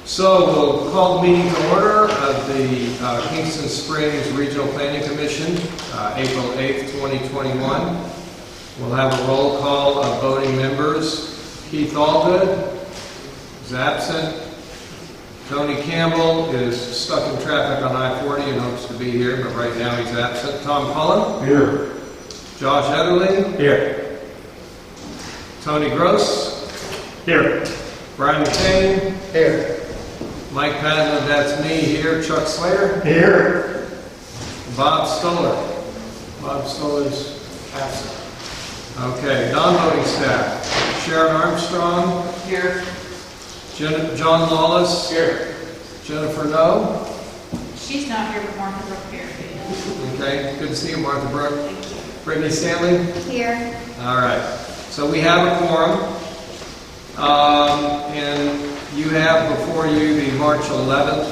So we'll call the meeting to order of the Kingston Springs Regional Planning Commission, April 8th, 2021. We'll have a roll call of voting members. Keith Allgood is absent. Tony Campbell is stuck in traffic on I-40 and hopes to be here, but right now he's absent. Tom Cullen? Here. Josh Ederling? Here. Tony Gross? Here. Brian McCain? Here. Mike Padman, that's me here. Chuck Slater? Here. Bob Stoller? Bob Stoller's absent. Okay, non-voting staff. Sharon Armstrong? Here. John Lawless? Here. Jennifer No? She's not here, but Martha Brooke here. Okay, good to see you, Martha Brooke. Thank you. Brittany Stanley? Here. All right, so we have a quorum. And you have before you the March 11th,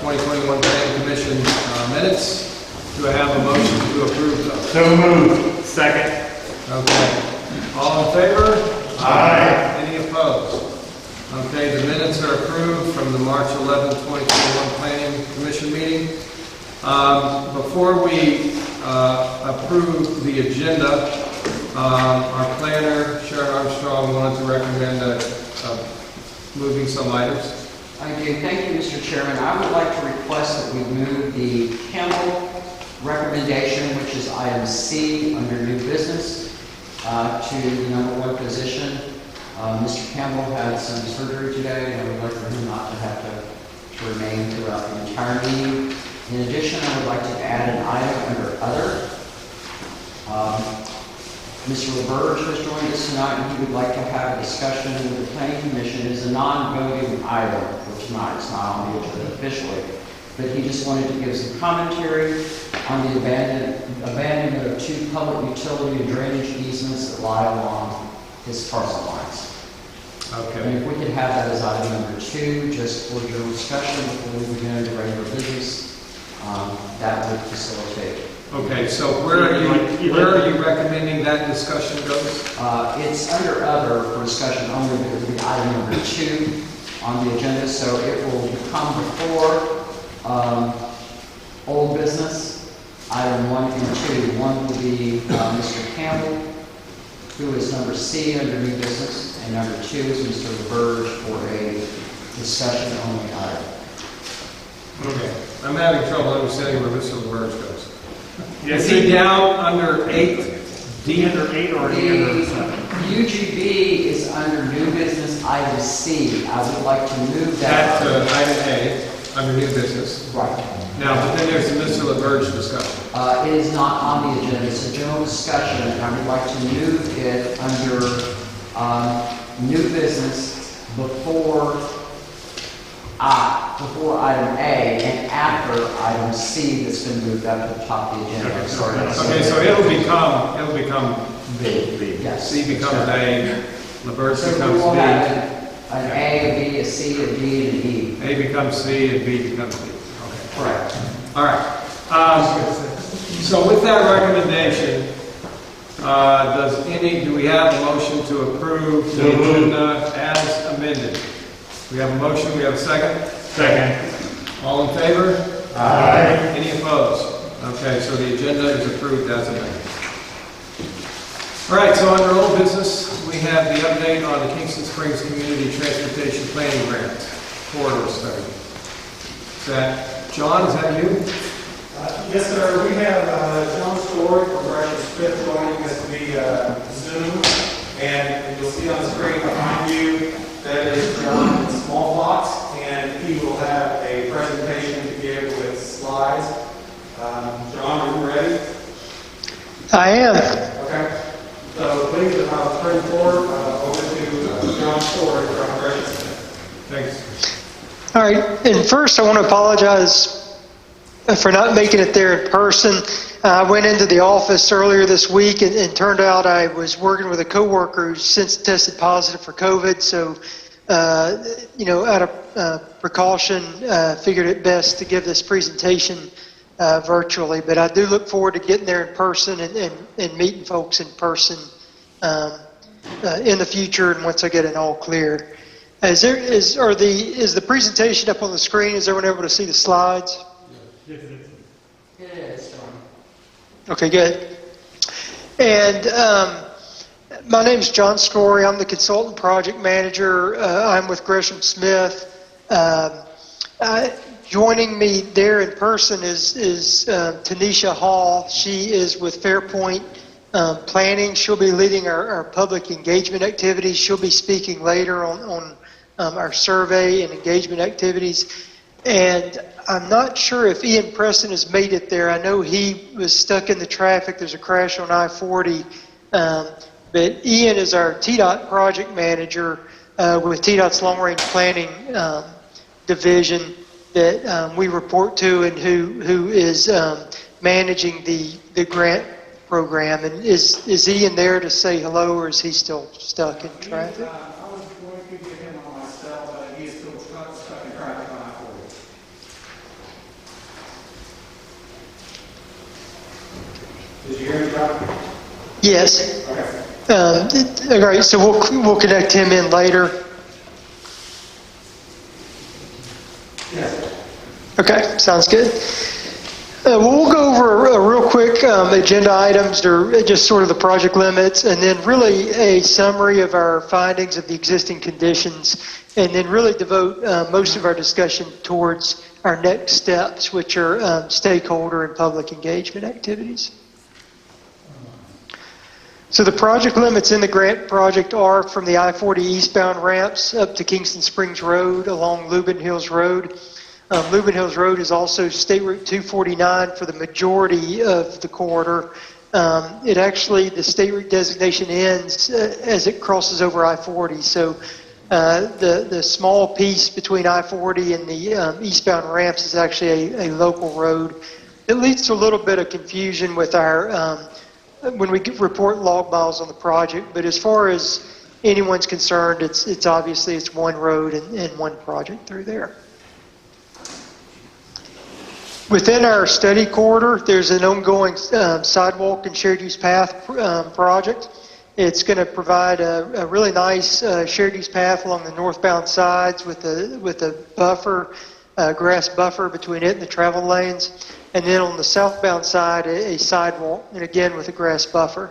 2021 Planning Commission minutes. Do I have a motion to approve those? So moved. Second. Okay. All in favor? Aye. Any opposed? Okay, the minutes are approved from the March 11th, 2021 Planning Commission meeting. Before we approve the agenda, our planner, Sharon Armstrong, wanted to recommend moving some items. I do. Thank you, Mr. Chairman. I would like to request that we move the Campbell recommendation, which is item C under new business, to the number 1 position. Mr. Campbell had some surgery today, and I would like for him not to have to remain throughout the entire meeting. In addition, I would like to add an item under other. Mr. LaBerge has joined us tonight, and he would like to have a discussion with the Planning Commission. It is a non-voting item for tonight. It's not on the agenda officially. But he just wanted to give some commentary on the abandonment of 2 public utility and drainage easements that lie along his parcel lines. Okay. And if we could have that as item number 2, just for your discussion before we begin the regular business, that would facilitate. Okay, so where are you recommending that discussion goes? It's under other for discussion only, but it would be item number 2 on the agenda, so it will come before old business. Item 1 and 2. 1 will be Mr. Campbell, who is number C under new business, and number 2 is Mr. LaBerge for a discussion only item. Okay. I'm having trouble understanding where Mr. LaBerge goes. Yes, Is he down under 8? D under 8 or D under 7? UGB is under new business item C. I would like to move That's that. item A, under new business. Right. Now, but then there's the Mr. LaBerge discussion. It is not on the agenda. It's a general discussion, and I would like to move it under new business before item A and after item C that's been moved up to the top of the agenda. Okay. Sorry. Okay, so it'll become B. B. Yes. C becomes A, LaBerge So we becomes will B. have an A, a B, a C, a D, and an E. A becomes C and B becomes D. Okay. Correct. All right. So with that recommendation, do we have a motion to approve the agenda as amended? We have a motion, we have a second? Second. All in favor? Aye. Any opposed? Okay, so the agenda is approved as amended. All right, so under old business, we have the update on the Kingston Springs Community Transportation Planning Grant corridor study. Is that, John, is that you? Yes, sir. We have John Story from Russian Fifth joining us via Zoom, and you'll see on the screen behind you that is John in small box, and he will have a presentation to give with slides. John, are you ready? I am. Okay. So please, I'll turn forward over to John Story from Russian Fifth. Thanks. All right. And first, I want to apologize for not making it there in person. I went into the office earlier this week and turned out I was working with a coworker who's since tested positive for COVID. So, out of precaution, figured it best to give this presentation virtually. But I do look forward to getting there in person and meeting folks in person in the future and once I get it all clear. Is the presentation up on the screen? Is everyone able to see the slides? Yes, it is. It is, John. Okay, good. And my name is John Story. I'm the consultant project manager. I'm with Gresham Smith. Joining me there in person is Tanisha Hall. She is with Fairpoint Planning. She'll be leading our public engagement activities. She'll be speaking later on our survey and engagement activities. And I'm not sure if Ian Preston has made it there. I know he was stuck in the traffic. There's a crash on I-40. But Ian is our TDOT project manager with TDOT's Long Range Planning division that we report to, and who is managing the grant program. And is Ian there to say hello, or is he still stuck in traffic? I was going to get him on my cell, but he is still stuck in traffic on I-40. Did you hear me, John? Yes. Okay. All right, so we'll connect him in later. Yes. Okay, sounds good. We'll go over a real quick agenda items, or just sort of the project limits, and then really a summary of our findings of the existing conditions, and then really devote most of our discussion towards our next steps, which are stakeholder and public engagement activities. So the project limits in the grant project are from the I-40 eastbound ramps up to Kingston Springs Road along Lubin Hills Road. Lubin Hills Road is also State Route 249 for the majority of the corridor. The State Route designation ends as it crosses over I-40. So the small piece between I-40 and the eastbound ramps is actually a local road. It leads to a little bit of confusion with our when we report log miles on the project, but as far as anyone's concerned, it's obviously it's one road and one project through there. Within our study corridor, there's an ongoing sidewalk and shared use path project. It's going to provide a really nice shared use path along the northbound sides with a buffer, grass buffer between it and the travel lanes. And then on the southbound side, a sidewalk, and again with a grass buffer.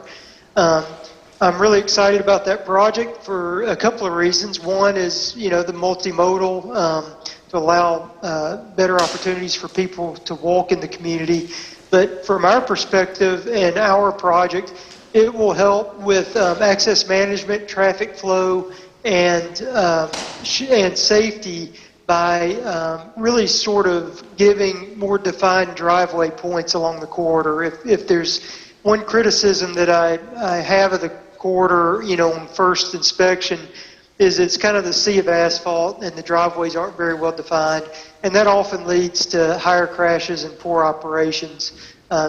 I'm really excited about that project for a couple of reasons. One is, the multimodal to allow better opportunities for people to walk in the community. But from our perspective and our project, it will help with access management, traffic flow, and safety by really sort of giving more defined driveway points along the corridor. If there's one criticism that I have of the corridor, on first inspection, is it's kind of the sea of asphalt and the driveways aren't very well defined, and that often leads to higher crashes and poor operations.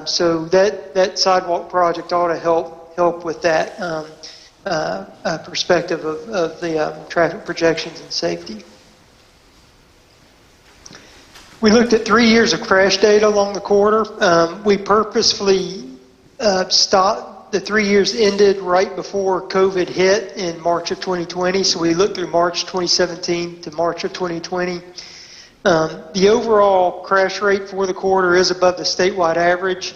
So that sidewalk project ought to help with that perspective of the traffic projections and safety. We looked at 3 years of crash data along the corridor. We purposefully stopped. The 3 years ended right before COVID hit in March of 2020. So we looked through March 2017 to March of 2020. The overall crash rate for the corridor is above the statewide average.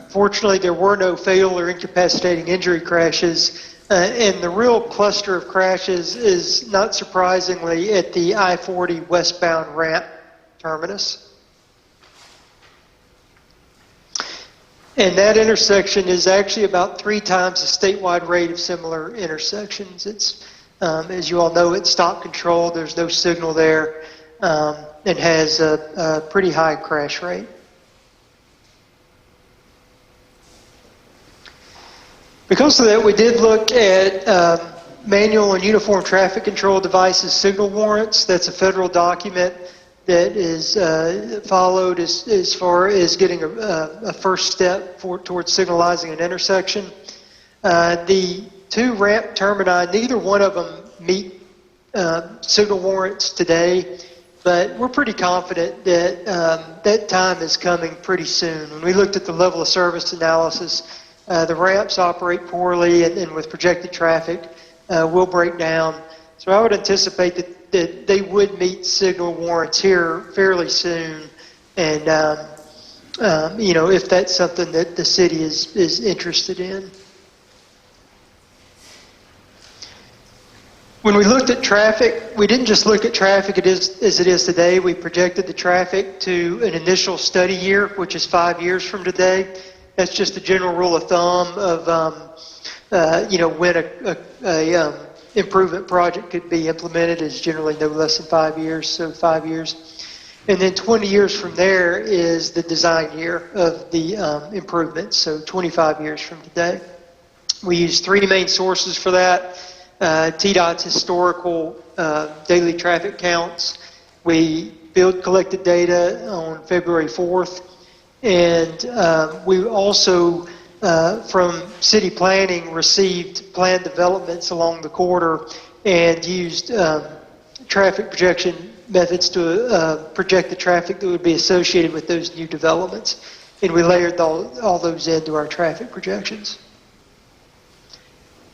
Fortunately, there were no fatal or incapacitating injury crashes. And the real cluster of crashes is, not surprisingly, at the I-40 westbound ramp terminus. And that intersection is actually about 3 times the statewide rate of similar intersections. It's, as you all know, it's stop control. There's no signal there. It has a pretty high crash rate. Because of that, we did look at manual and uniform traffic control devices signal warrants. That's a federal document that is followed as far as getting a first step towards signalizing an intersection. The 2 ramp termini, neither one of them meet signal warrants today, but we're pretty confident that that time is coming pretty soon. When we looked at the level of service analysis, the ramps operate poorly and with projected traffic will break down. So I would anticipate that they would meet signal warrants here fairly soon. And, if that's something that the city is interested in. When we looked at traffic, we didn't just look at traffic as it is today. We projected the traffic to an initial study year, which is 5 years from today. That's just a general rule of thumb of, when a improvement project could be implemented is generally no less than 5 years, so 5 years. And then 20 years from there is the design year of the improvements, so 25 years from today. We use three main sources for that. TDOT's historical daily traffic counts. We collected data on February 4th. And we also, from city planning, received planned developments along the corridor and used traffic projection methods to project the traffic that would be associated with those new developments. And we layered all those into our traffic projections.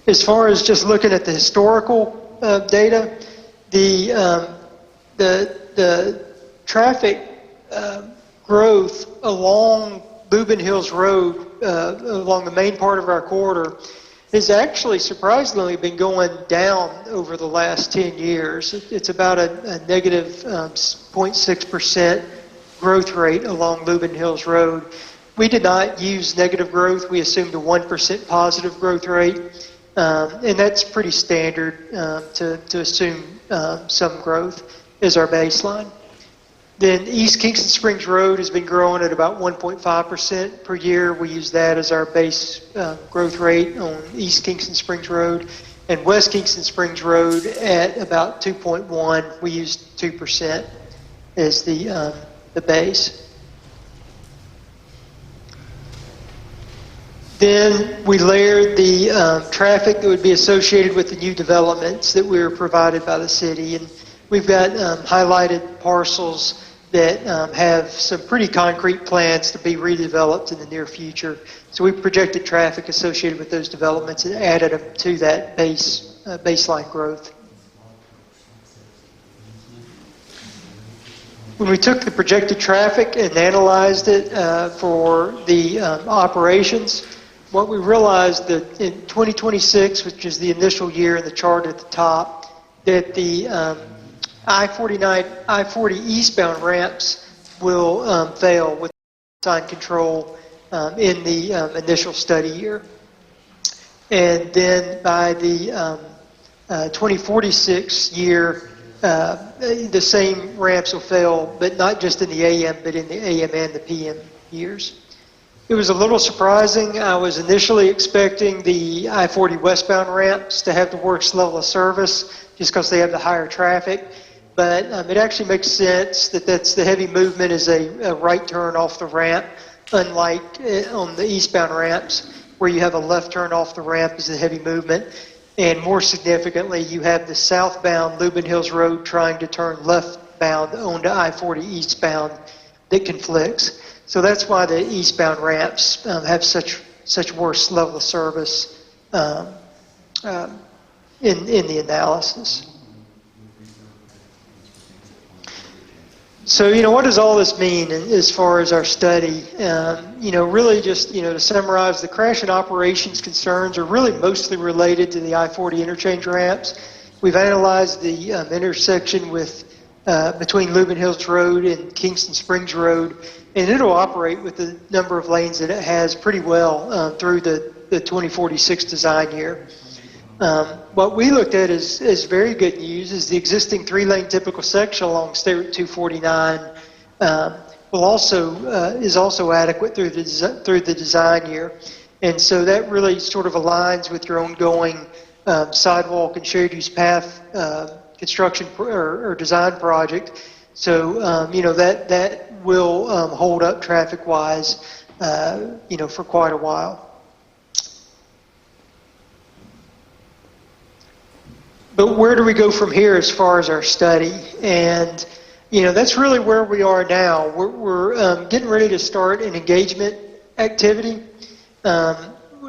As far as just looking at the historical data, the traffic growth along Lubin Hills Road, along the main part of our corridor, has actually surprisingly been going down over the last 10 years. It's about a negative 0.6% growth rate along Lubin Hills Road. We did not use negative growth. We assumed a 1% positive growth rate. And that's pretty standard to assume some growth as our baseline. Then East Kingston Springs Road has been growing at about 1.5% per year. We use that as our base growth rate on East Kingston Springs Road. And West Kingston Springs Road at about 2.1. We used 2% as the base. Then we layered the traffic that would be associated with the new developments that we were provided by the city. And we've got highlighted parcels that have some pretty concrete plans to be redeveloped in the near future. So we projected traffic associated with those developments and added them to that baseline growth. When we took the projected traffic and analyzed it for the operations, what we realized that in 2026, which is the initial year in the chart at the top, that the I-40 eastbound ramps will fail with sign control in the initial study year. And then by the 2046 year, the same ramps will fail, but not just in the AM, but in the AM and the PM years. It was a little surprising. I was initially expecting the I-40 westbound ramps to have the worst level of service just because they have the higher traffic. But it actually makes sense that the heavy movement is a right turn off the ramp, unlike on the eastbound ramps where you have a left turn off the ramp as the heavy movement. And more significantly, you have the southbound Lubin Hills Road trying to turn leftbound onto I-40 eastbound that conflicts. So that's why the eastbound ramps have such worse level of service in the analysis. So, what does all this mean as far as our study? Really just, to summarize, the crash and operations concerns are really mostly related to the I-40 interchange ramps. We've analyzed the intersection between Lubin Hills Road and Kingston Springs Road, and it'll operate with the number of lanes that it has pretty well through the 2046 design year. What we looked at is very good news is the existing 3-lane typical section along State Route 249 is also adequate through the design year. And so that really sort of aligns with your ongoing sidewalk and shared use path construction or design project. So, that will hold up traffic-wise, for quite a while. But where do we go from here as far as our study? And, that's really where we are now. We're getting ready to start an engagement activity.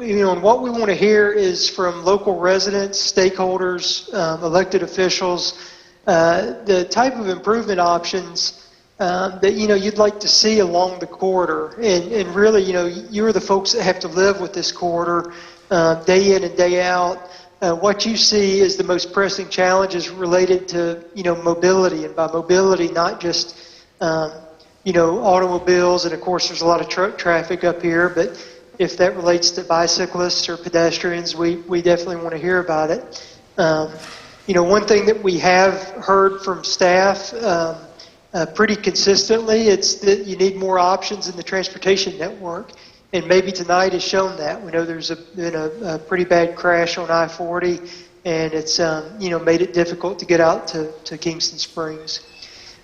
and what we want to hear is from local residents, stakeholders, elected officials, the type of improvement options that you'd like to see along the corridor. And really, you're the folks that have to live with this corridor day in and day out. What you see is the most pressing challenges related to mobility, and by mobility, not just automobiles, and of course there's a lot of truck traffic up here, but if that relates to bicyclists or pedestrians, we definitely want to hear about it. One thing that we have heard from staff pretty consistently, it's that you need more options in the transportation network, and maybe tonight has shown that. We know there's been a pretty bad crash on I-40, and it's made it difficult to get out to Kingston Springs.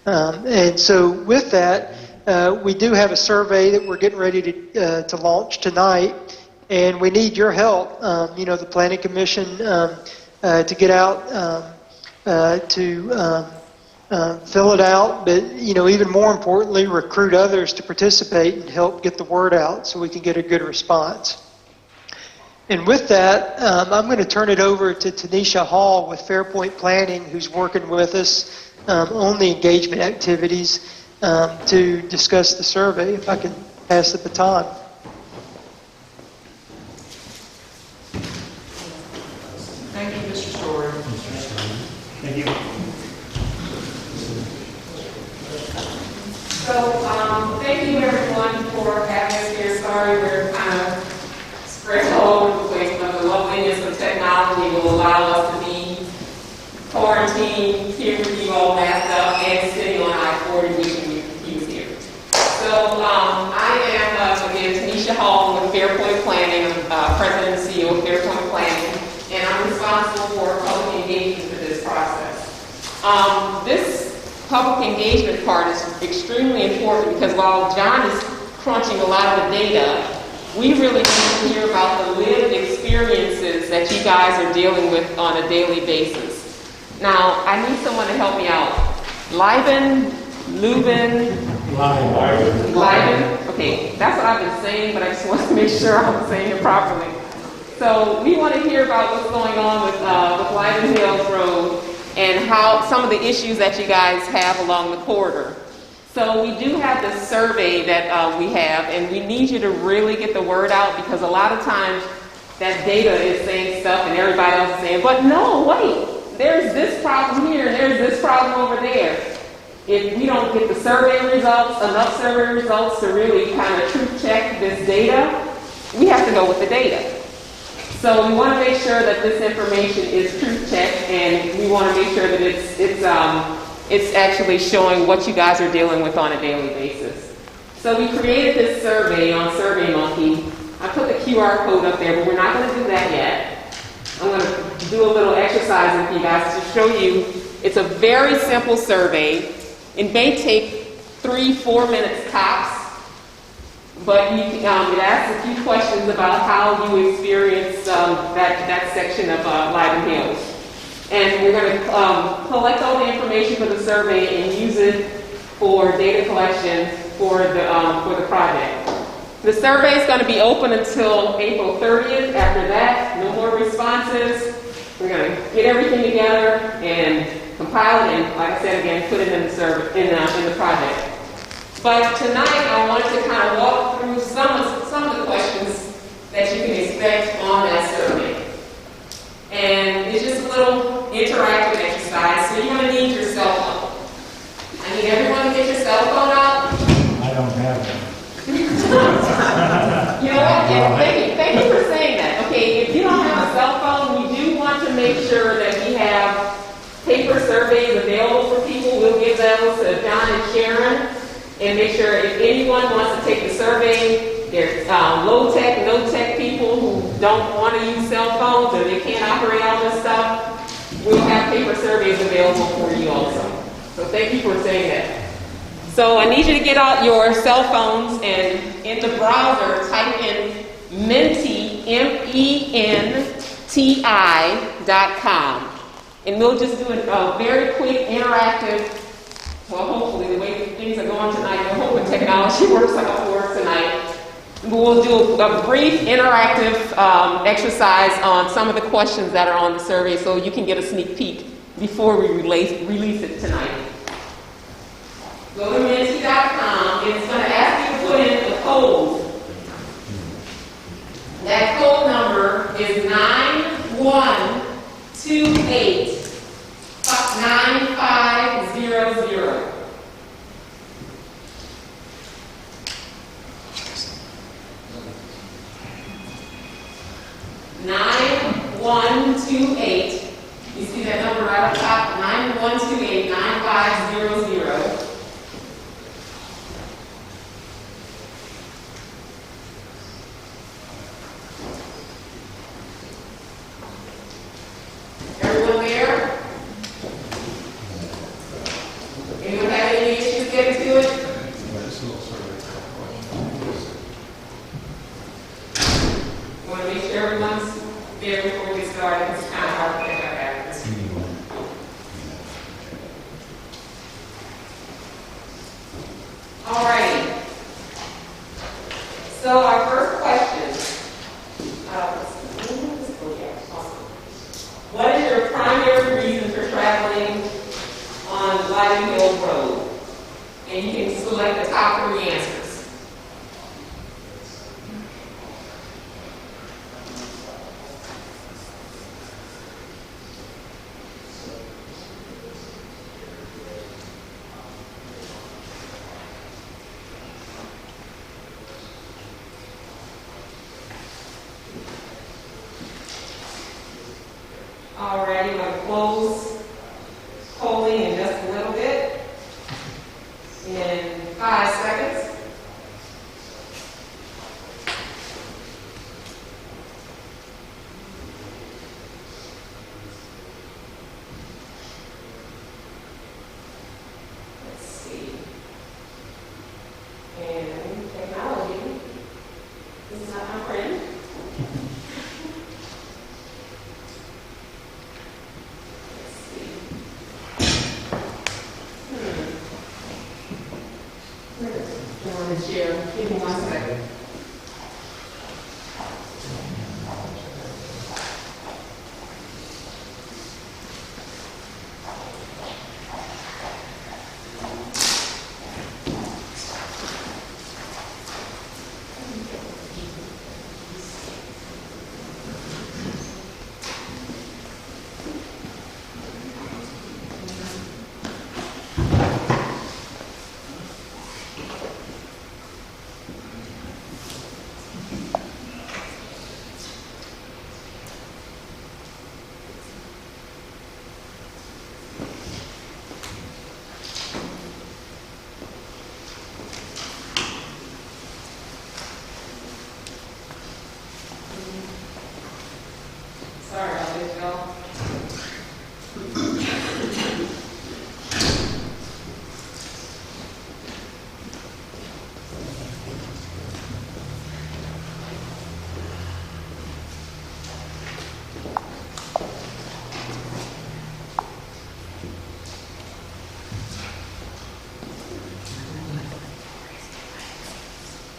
And so with that, we do have a survey that we're getting ready to launch tonight, and we need your help, the Planning Commission, to get out to fill it out, but even more importantly, recruit others to participate and help get the word out so we can get a good response. And with that, I'm going to turn it over to Tanisha Hall with Fairpoint Planning, who's working with us on the engagement activities to discuss the survey. If I can pass the baton. Thank you, Mr. Story. Thank you. So, thank you everyone for having us here. Sorry we're kind of spread all over the place, but the loveliness of technology will allow us to be quarantined here with you all masked up and sitting on I-40 wishing you was here. So, I am, again, Tanisha Hall with Fairpoint Planning. I'm President and CEO of Fairpoint Planning, and I'm responsible for public engagement for this process. This public engagement part is extremely important because while John is crunching a lot of the data, we really need to hear about the lived experiences that you guys are dealing with on a daily basis. Now, I need someone to help me out. Liben? Okay, that's what I've been saying, but I just want to make sure I'm saying it properly. So we want to hear about what's going on with Liben Hills Road and how some of the issues that you guys have along the corridor. So we do have this survey that we have, and we need you to really get the word out because a lot of times that data is saying stuff and everybody else is saying, but no, wait, there's this problem here and there's this problem over there. If we don't get the survey results, enough survey results to really kind of truth check this data, we have to go with the data. So we want to make sure that this information is truth checked, and we want to make sure that it's actually showing what you guys are dealing with on a daily basis. So we created this survey on SurveyMonkey. I put the QR code up there, but we're not going to do that yet. I'm going to do a little exercise with you guys to show you. It's a very simple survey. It may take 3-4 minutes tops. But it asks a few questions about how you experience that section of Liben Hills. And we're going to collect all the information for the survey and use it for data collection for the project. The survey is going to be open until April 30th. After that, no more responses. We're going to get everything together and compile it and, like I said again, put it in the survey in the project. But tonight I wanted to kind of walk through some of the questions that you can expect on that survey. And it's just a little interactive exercise, so you're going to need your cell phone. I need everyone to get your cell phone out. I don't have them. You know what? Yeah, thank you for saying that. Okay, if you don't have a cell phone, we do want to make sure that we have paper surveys available for people. We'll give those to John and Sharon. And make sure if anyone wants to take the survey, there's low-tech, no-tech people who don't want to use cell phones or they can't operate all this stuff, we'll have paper surveys available for you also. So thank you for saying that. So I need you to get out your cell phones and in the browser type in Menti, MENTI.com. And we'll just do a very quick interactive. Well, hopefully, the way things are going tonight, we're hoping technology works out for us tonight. We'll do a brief interactive exercise on some of the questions that are on the survey so you can get a sneak peek before we release it tonight. Go to Minty.com and it's going to ask you to put in the code. That code number is 9128-9500. 9128. You see that number right up top? 9128-9500. Everyone there? Anyone have any issues getting to it? Want to make sure everyone's there before we get started. It's kind of hard to pick up after this. All right. So our first question. What is your primary reason for traveling on Lighting Hill Road? And you can select the top 3 answers. Alrighty, I'm going to close polling in just a little bit. In 5 seconds. Let's see. And technology is not my friend. Share. Give me 1 second. Sorry about this, y'all.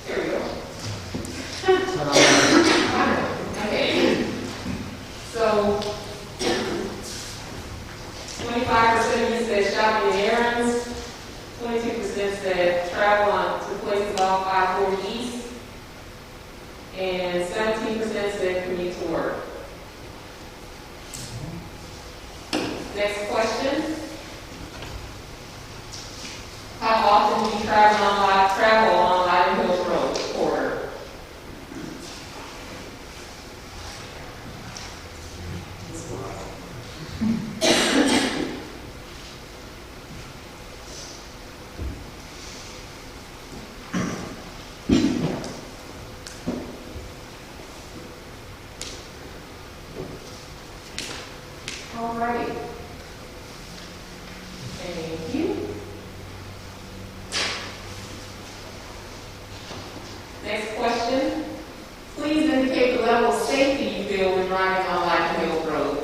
Here we go. Okay. So, 25% of you said shopping and errands, 22% said travel on to places off I-40 East, and 17% said commute to work. Next question. How often do you travel on Lighting Hills Road corridor? All right. Thank you. Next question. Please indicate the level of safety you feel when driving on Lighting Hill Road.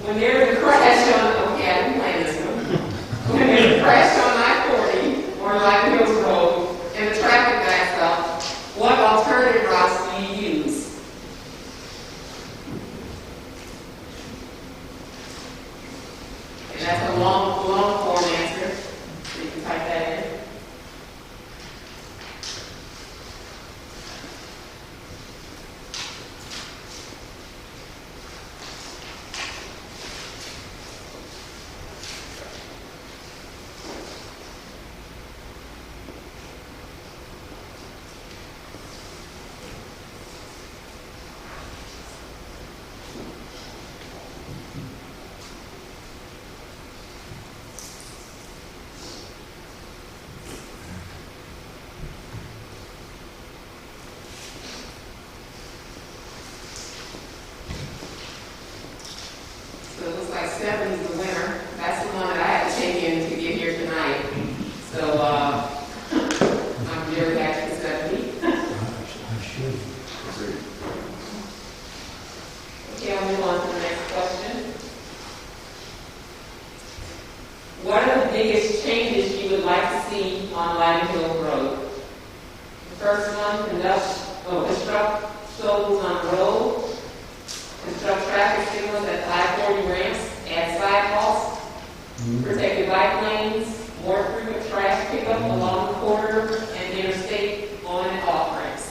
when there's a crash on, okay, I didn't plan this one. When there's a crash on I-40 or Live Hills Road and the traffic backs up, what alternative routes do you use? And that's a long form answer, so you can type that in. So it looks like 7 is the winner. That's the one that I had to take in to get here tonight. So I'm very happy with 70. I should. Okay, I'll move on to the next question. What are the biggest changes you would like to see on Live Hill Road? The first one, construct shows on the road. Construct traffic signals at 540 ramps, add sidewalks, protected bike lanes, more frequent trash pickup along the corridor and interstate on and off ramps.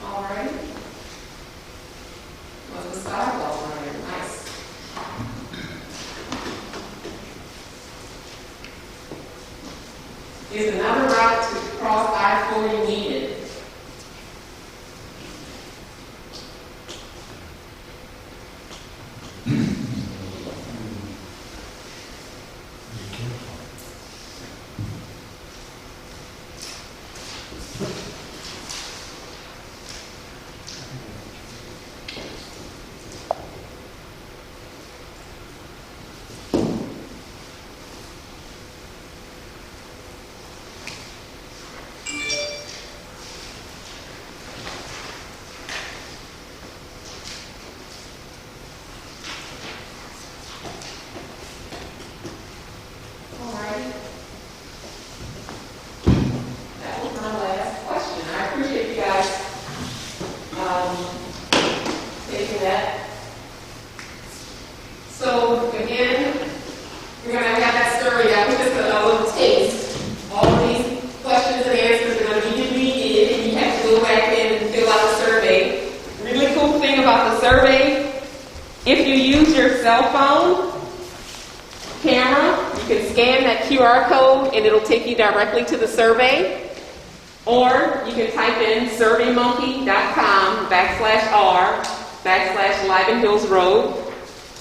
All right. Well, the sidewalk on there, nice. Is another route to cross I-40 needed? All right. That was my last question. I appreciate you guys taking that. So again, we're going to have that survey out. Just a little taste. All of these questions and answers are going to be deleted, and you have to go back in and fill out the survey. Really cool thing about the survey, if you use your cell phone camera, you can scan that QR code and it'll take you directly to the survey. Or you can type in surveymonkey.com/r/Live Hills Road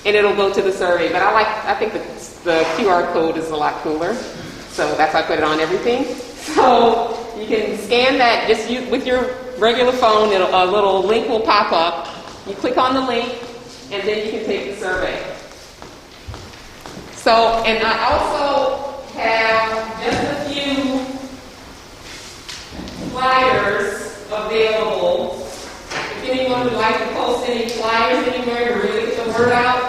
and it'll go to the survey. But I think the QR code is a lot cooler. So that's why I put it on everything. So you can scan that just with your regular phone, a little link will pop up. You click on the link and then you can take the survey. So, and I also have just a few flyers available. If anyone would like to post any flyers anywhere to really get the word out,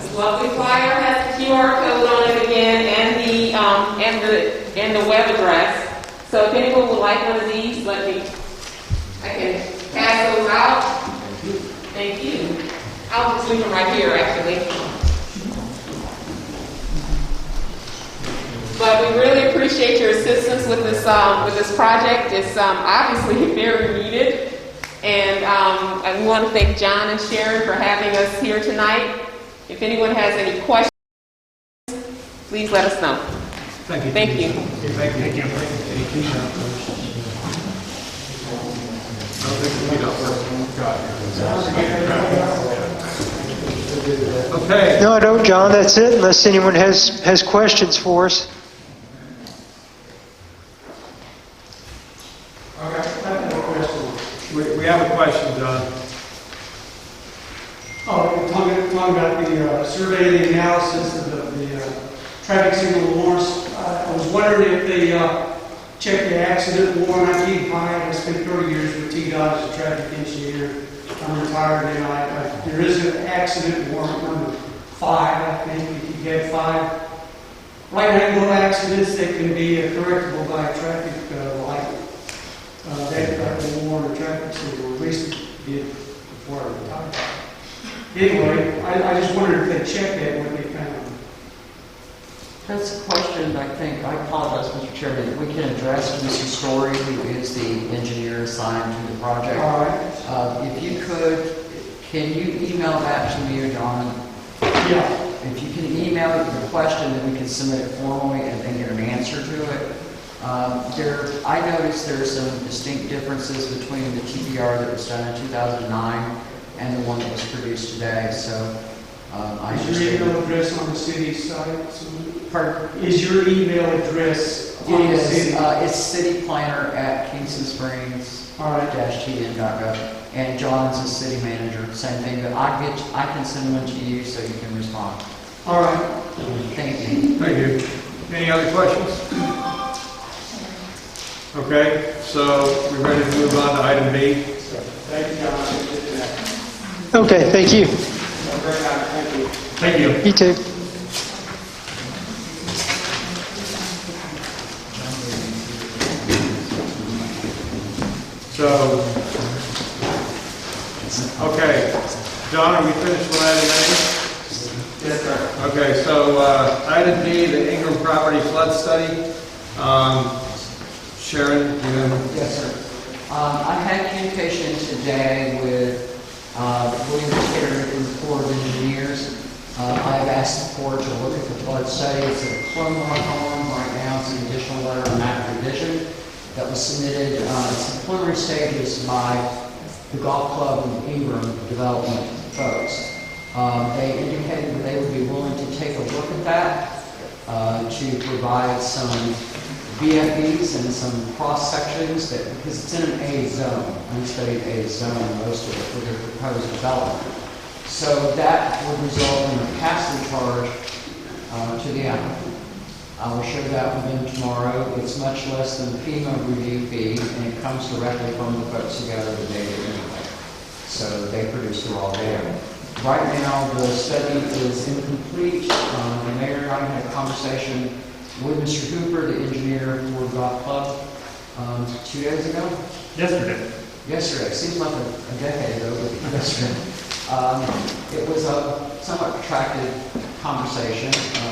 this lovely flyer has the QR code on it again and the web address. So if anyone would like one of these, I can pass those out. Thank you. I'll just leave them right here, actually. But we really appreciate your assistance with this project. It's obviously very needed. And I want to thank John and Sharon for having us here tonight. If anyone has any questions, please let us know. Thank you. Thank you. Thank you. I don't think we need a Okay. No, I don't, John. That's it, unless anyone has questions for us. Okay, I have a question. We have a question, John. Oh, you're talking about the survey, the analysis of the traffic signal warrants. I was wondering if they checked the accident warrant. I keep I spent 30 years with TDOT as a traffic engineer. I'm retired, and there is an accident warrant number 5, I think. If you get 5 right angle accidents that can be correctable by a traffic light. That will warrant a traffic signal, at least it did before I retired. Anyway, I just wondered if they checked that when they found. That's a question I think, I apologize, Mr. Chairman, that we can address to Mr. Story, who is the engineer assigned to the project. All right. If you could, can you email that to me or John? Yeah. If you can email the question, then we can submit it formally and then get an answer to it. I noticed there are some distinct differences between the TBR that was done in 2009 and the one that was produced today, so I Is your email understand. address on the city's site? Pardon? Is your email address on It the is, city? it's cityplanner@KingstonSprings All right. -tn.gov, and John's the city manager, same thing, but I can send one to you so you can respond. All right. Thank you. Thank you. Any other questions? Okay, so we're ready to move on to item B. Thank you, John. Okay, thank you. Very nice, thank you. Thank you. You too. So, okay, John, are you finished with item A? Yes, sir. Okay, so item B, the Ingram property flood study. Sharon, you know, Yes, sir. I had communication today with William Terry from the Corps of Engineers. I've asked the Corps to look at the flood study. It's a preliminary form right now. It's an additional letter of map revision that was submitted. It's in preliminary stages by the golf club and Ingram development folks. They indicated that they would be willing to take a look at that to provide some VFDs and some cross sections that, because it's in an A zone, unstudied A zone, most of it for their proposed development. So that would result in a pass-through charge to the applicant. I will share that with them tomorrow. It's much less than the FEMA review fee, and it comes directly from the folks who gather the data anyway. So they produce the raw data. Right now, the study is incomplete. The mayor and I had a conversation with Mr. Hooper, the engineer for the golf club, 2 days ago? Yesterday. Seems like a decade ago, but yesterday. It was a somewhat protracted conversation. A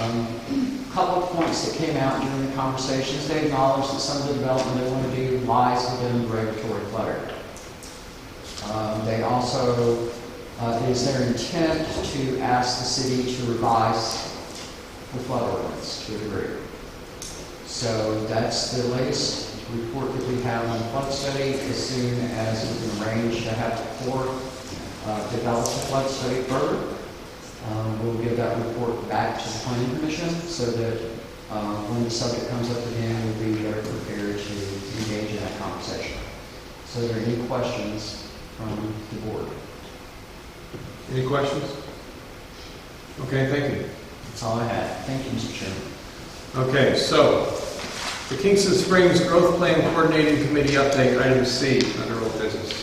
couple of points that came out during the conversations, they acknowledged that some of the development they want to do lies within the regulatory flood area. They also, it is their intent to ask the city to revise the flood ordinance to a degree. So that's the latest report that we have on the flood study. As soon as we can arrange to have the Corps develop the flood study further, we'll give that report back to the Planning Commission so that when the subject comes up again, we'll be better prepared to engage in that conversation. So are there any questions from the board? any questions? Okay, thank you. That's all I had. Thank you, Mr. Chairman. Okay, so the Kingston Springs Growth Plan Coordinating Committee update, item C, under old business.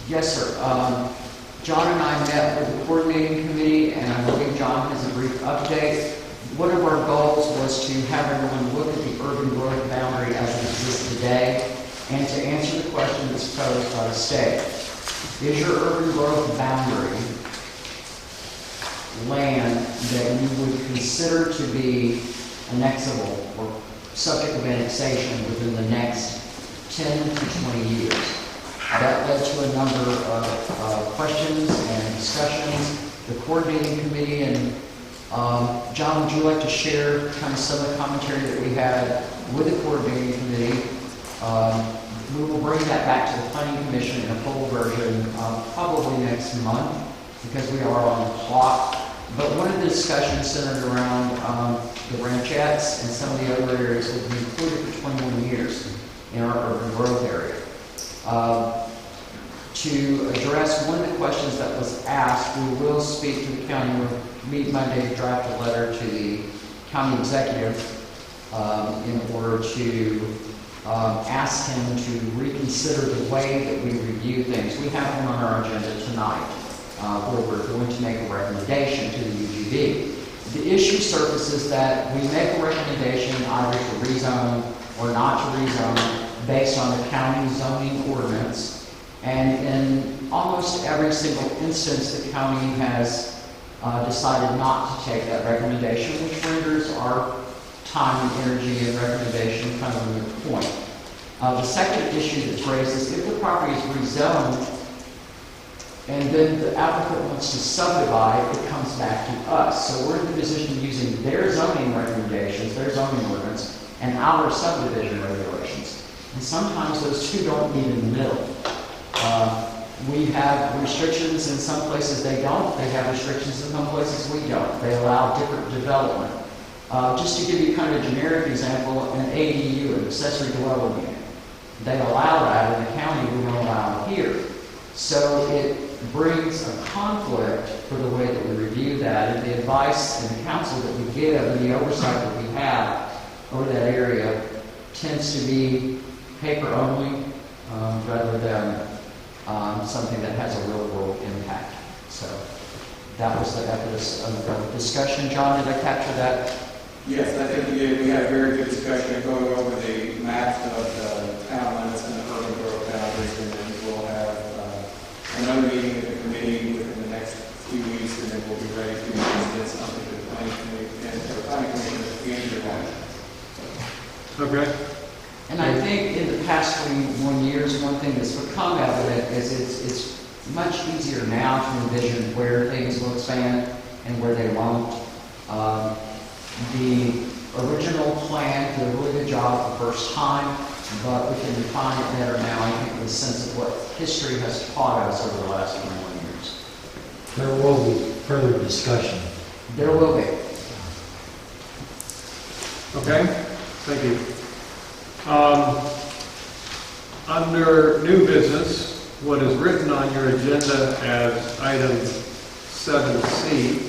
Yes, sir. John and I met with the coordinating committee, and I believe John has a brief update. One of our goals was to have everyone look at the urban growth boundary as it exists today, and to answer the question that's posed by the state. Is your urban growth boundary land that you would consider to be annexable or subject of annexation within the next 10 to 20 years? That led to a number of questions and discussions. The coordinating committee and John, would you like to share kind of some of the commentary that we had with the coordinating committee? We will bring that back to the Planning Commission in a full version probably next month, because we are on the clock But one of the discussions centered around the ranchettes and some of the other areas that we included for 21 years in our urban growth area. To address one of the questions that was asked, we will speak to the county. We'll meet Monday to draft a letter to the county executive in order to ask him to reconsider the way that we review things. We have one on our agenda tonight where we're going to make a recommendation to the UGB. The issue surfaces that we make a recommendation either to rezone or not to rezone based on the county zoning ordinance. And in almost every single instance, the county has decided not to take that recommendation, which renders our time and energy and recommendation kind of a moot point. The second issue that's raised is if the property is rezoned and then the applicant wants to subdivide, it comes back to us. So we're in the position of using their zoning recommendations, their zoning ordinance, and our subdivision regulations. And sometimes those two don't meet in the middle. We have restrictions in some places they don't. They have restrictions in some places we don't. They allow different development. Just to give you kind of a generic example, an ADU, an accessory dwelling unit. They allow that in the county, we don't allow it here. So it brings a conflict for the way that we review that, and the advice and the counsel that we give and the oversight that we have over that area tends to be paper only rather than something that has a real world impact. So that was the evidence of the discussion. John, did I capture that? Yes, I think we had a very good discussion going over the maps of the town limits and the urban growth boundaries, and then we'll have another meeting with the committee within the next few weeks, and then we'll be ready to present something to the planning committee and to the planning commission at the end of that. Okay. And I think in the past 21 years, one thing that's become evident is it's much easier now to envision where things will expand and where they won't. The original plan did a really good job the first time, but we can define it better now, I think, with a sense of what history has taught us over the last 21 years. There will be further discussion. There will be. Okay, thank you. Under new business, what is written on your agenda as item 7C,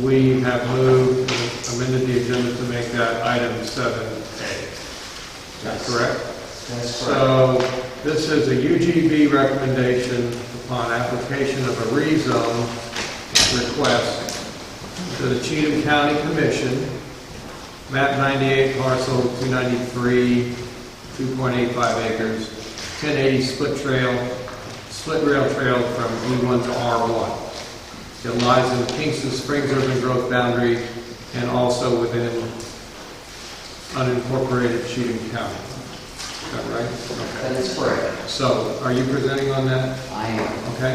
we have moved, amended the agenda to make that item 7A. Is that correct? That's correct. So this is a UGB recommendation upon application of a rezone request to the Cheatham County Commission, map 98, parcel 293, 2.85 acres, 1080 split rail trail from E1 to R1. It lies in Kingston Springs urban growth boundary and also within unincorporated Cheatham County. Is that right? Okay. That is correct. So, are you presenting on that? I am. Okay.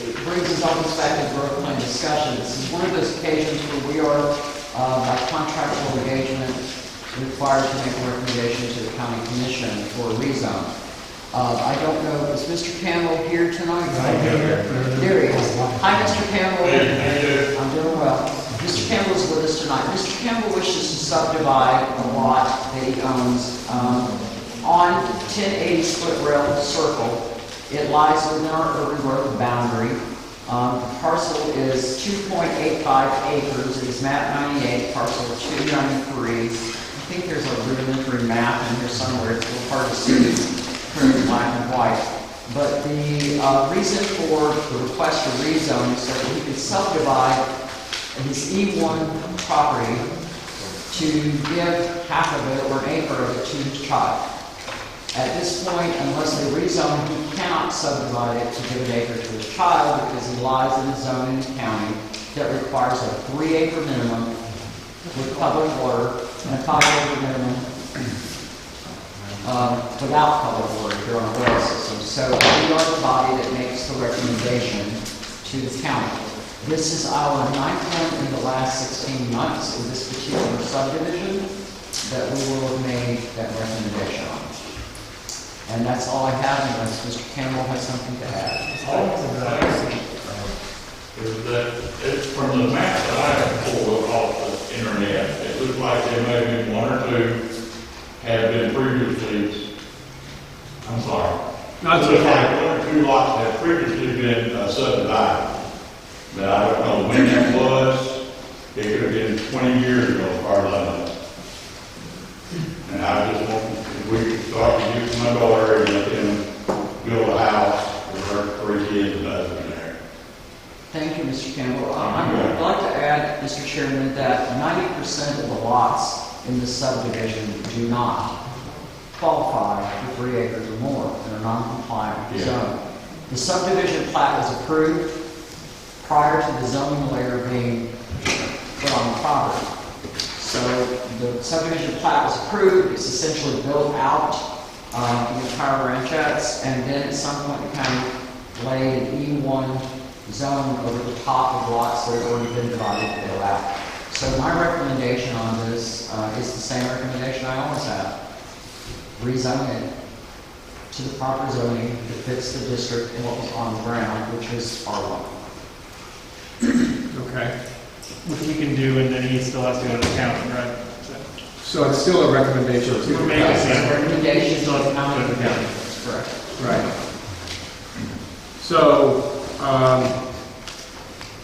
It brings us almost back to growth plan discussion. This is one of those occasions where we are, by contractual engagement, required to make a recommendation to the county commission for a rezone. I don't know, is Mr. Campbell here tonight? There he is. Hi, Mr. Campbell. I'm doing well. Mr. Campbell is with us tonight. Mr. Campbell wishes to subdivide a lot that he owns on 1080 Split Rail Circle. It lies within our urban growth boundary. The parcel is 2.85 acres. It is map 98, parcel 293. I think there's a rudimentary map in here somewhere. It's a little hard to see. In black and white. But the reason for the request for rezone is so that he could subdivide his E1 property to give half of it or an acre of it to his child. At this point, unless they rezone, he cannot subdivide it to give an acre to his child because he lies in a zone in the county that requires a 3-acre minimum with public water and a 5-acre minimum without public water if you're on a well system. So we are the body that makes the recommendation to the county. This is our 9th one in the last 16 months of this particular subdivision that we will have made that recommendation on. And that's all I have unless Mr. Campbell has something to add. is that it's from the map that I have pulled off the internet, it looks like there may be one or two have been previously, I'm sorry. Not It too looks bad. like one or two lots have previously been subdivided. But I don't know when that was. It could have been 20 years ago, as far as I know. And I just want, if we could start to use my daughter and let them build a house with her 3 kids and husband there. Thank you, Mr. Campbell. I'd like to add, Mr. Chairman, that 90% of the lots in this subdivision do not qualify for 3 acres or more and are non-compliant with the zone. The subdivision plat was approved prior to the zoning layer being put on the property. So the subdivision plat was approved, it's essentially built out the entire ranchettes, and then at some point the county laid an E1 zone over the top of lots that had already been divided to build out. So my recommendation on this is the same recommendation I always have. Rezone it to the proper zoning that fits the district and what was on the ground, which is R1. Okay. Which we can do, and then he still has to go to the county, right? So it's still a recommendation to We're the making council. the Recommendations on the Go to county, the county. that's correct. Right. So,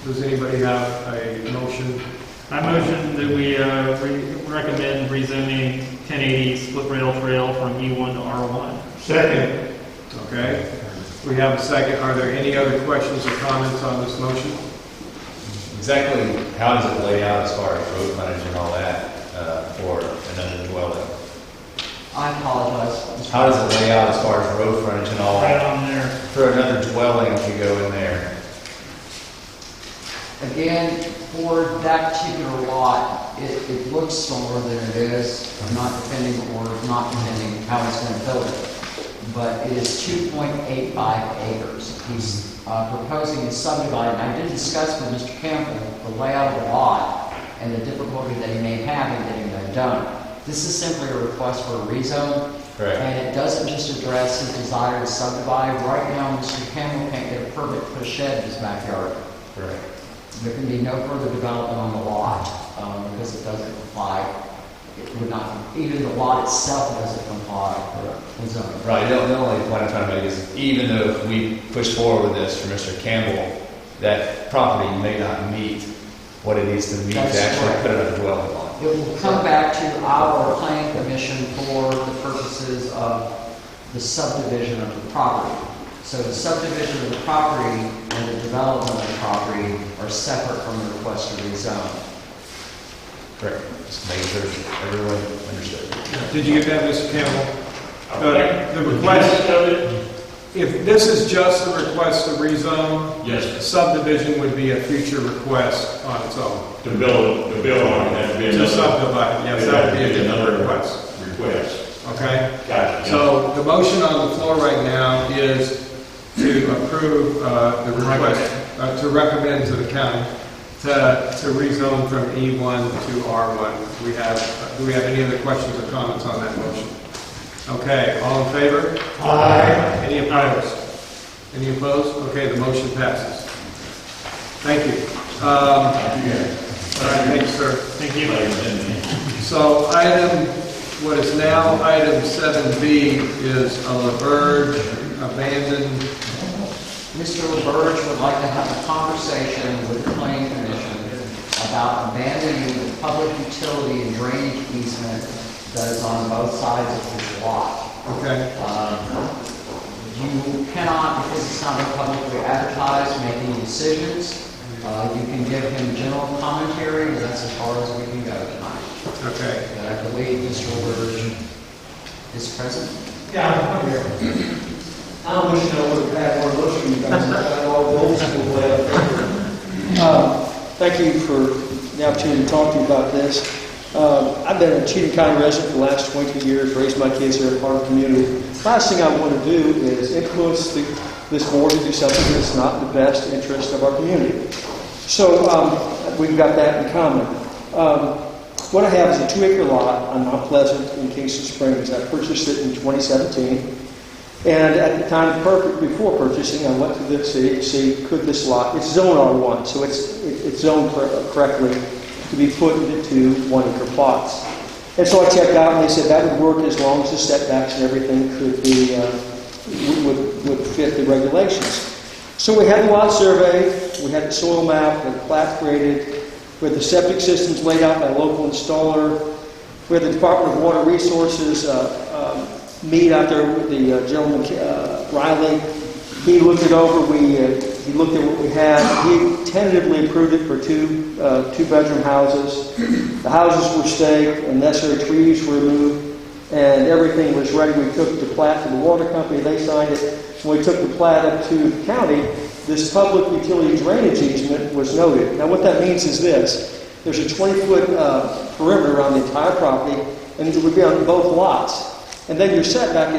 does anybody have a motion? I motion that we recommend rezoning 1080 split rail trail from E1 to R1. Second. Okay. We have a second. Are there any other questions or comments on this motion? Exactly how does it lay out as far as road frontage and all that for another dwelling? I apologize. Mr. How does it lay out as far as road frontage and all Right that on there. for another dwelling if you go in there? Again, for that particular lot, it looks smaller than it is, not depending how it's going to build it. But it is 2.85 acres. He's proposing to subdivide, and I did discuss with Mr. Campbell the layout of the lot and the difficulty that he may have in getting that done. This is simply a request for a rezone. Correct. And it doesn't just address his desire to subdivide. Right now, Mr. Campbell can't get a permit to put a shed in his backyard. Correct. There can be no further development on the lot because it doesn't comply. It would not, even the lot itself doesn't comply with zoning. Right. The only point I'm trying to make is even though if we push forward with this for Mr. Campbell, that property may not meet what it needs to meet That's to actually correct. put another dwelling on. It will come back to our planning commission for the purposes of the subdivision of the property. So the subdivision of the property and the development of the property are separate from the request to rezone. Correct. Just making sure everyone understood. Did you get that, Mr. Campbell? The request, if this is just a request to rezone, Yes, subdivision would be a future request on its own. to build on it, that'd be To another. subdivide, yes, that would be a different request. Request. Okay? Gotcha. So the motion on the floor right now is to approve the request, to recommend to the county to rezone from E1 to R1. Do we have any other questions or comments on that motion? Okay, all in favor? Aye. Any opposed? Any opposed? Okay, the motion passes. Thank you. All right, thanks, sir. Thank you. So what is now item 7B is a LaBerge abandoned. Mr. LaBerge would like to have a conversation with the planning commission about abandoning the public utility and drainage easement that is on both sides of his lot. Okay. You cannot, because it's not been publicly advertised, make any decisions. You can give him general commentary, but that's as far as we can go tonight. Okay. And I believe Mr. LaBerge is present. Yeah, I'm here. I don't wish I would have had one of those for you guys. I got all the old school way up there. Thank you for the opportunity to talk to you about this. I've been a Cheatham County resident for the last 20 years, raised my kids here, part of the community. Last thing I want to do is influence this board to do something that's not in the best interest of our community. So we've got that in common. What I have is a 2-acre lot on Mount Pleasant in Kingston Springs. I purchased it in 2017. And at the time before purchasing, I went to the city to see could this lot, it's zone R1, so it's zoned correctly to be put into 1 acre plots. And so I checked out and they said that would work as long as the setbacks and everything could be, would fit the regulations. So we had the lot surveyed, we had the soil map, we had the plat created, we had the septic systems laid out by a local installer, we had the Department of Water Resources meet out there with the gentleman, Riley. He looked it over, he looked at what we had, he tentatively approved it for two-bedroom houses. The houses were staked, and necessary trees were removed, and everything was ready. We took the plat to the water company, they signed it. When we took the plat up to the county, this public utility drainage easement was noted. Now what that means is this: there's a 20-foot perimeter around the entire property, and it would be on both lots. And then your setback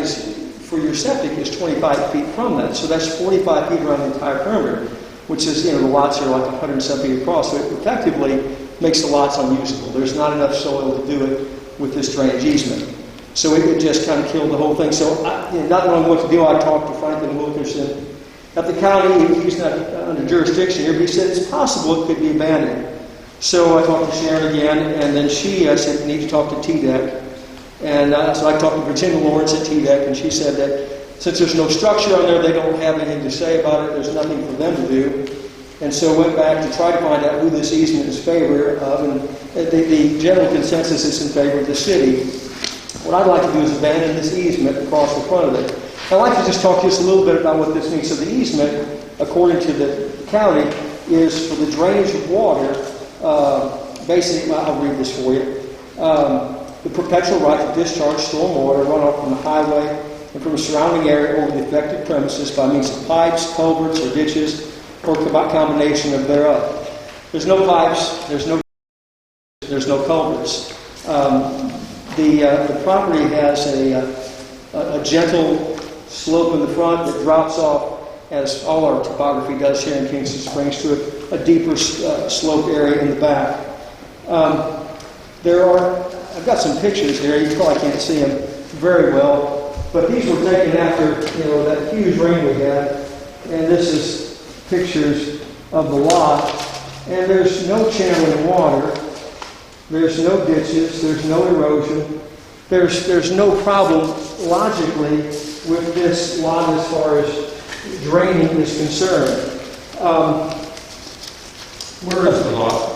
for your septic is 25 feet from that, so that's 45 feet around the entire perimeter, which is, the lots are like 107 feet across, so it effectively makes the lots unusable. There's not enough soil to do it with this drainage easement. So it just kind of killed the whole thing. So not knowing what to do, I talked to Franklin Wilkerson at the county. He's not under jurisdiction here, but he said it's possible it could be abandoned. So I talked to Sharon again, and then she said, you need to talk to TDEC. And so I talked to Virginia Lawrence at TDEC, and she said that since there's no structure on there, they don't have anything to say about it. There's nothing for them to do. And so went back to try to find out who this easement is in favor of, and the general consensus is in favor of the city. What I'd like to do is abandon this easement across the front of it. I'd like to just talk to you just a little bit about what this means. So the easement, according to the county, is for the drainage of water. Basically, I'll read this for you. The perpetual right to discharge stormwater runoff from the highway and from the surrounding area over the affected premises by means of pipes, culverts, or ditches, or a combination of thereof. There's no pipes, there's no culverts. The property has a gentle slope in the front that drops off, as all our topography does here in Kingston Springs, to a deeper slope area in the back. I've got some pictures here. You probably can't see them very well, but these were taken after that huge rain we had, and this is pictures of the lot. And there's no channeling water. There's no ditches. There's no erosion. There's no problem logically with this lot as far as draining is concerned. Where is the lot?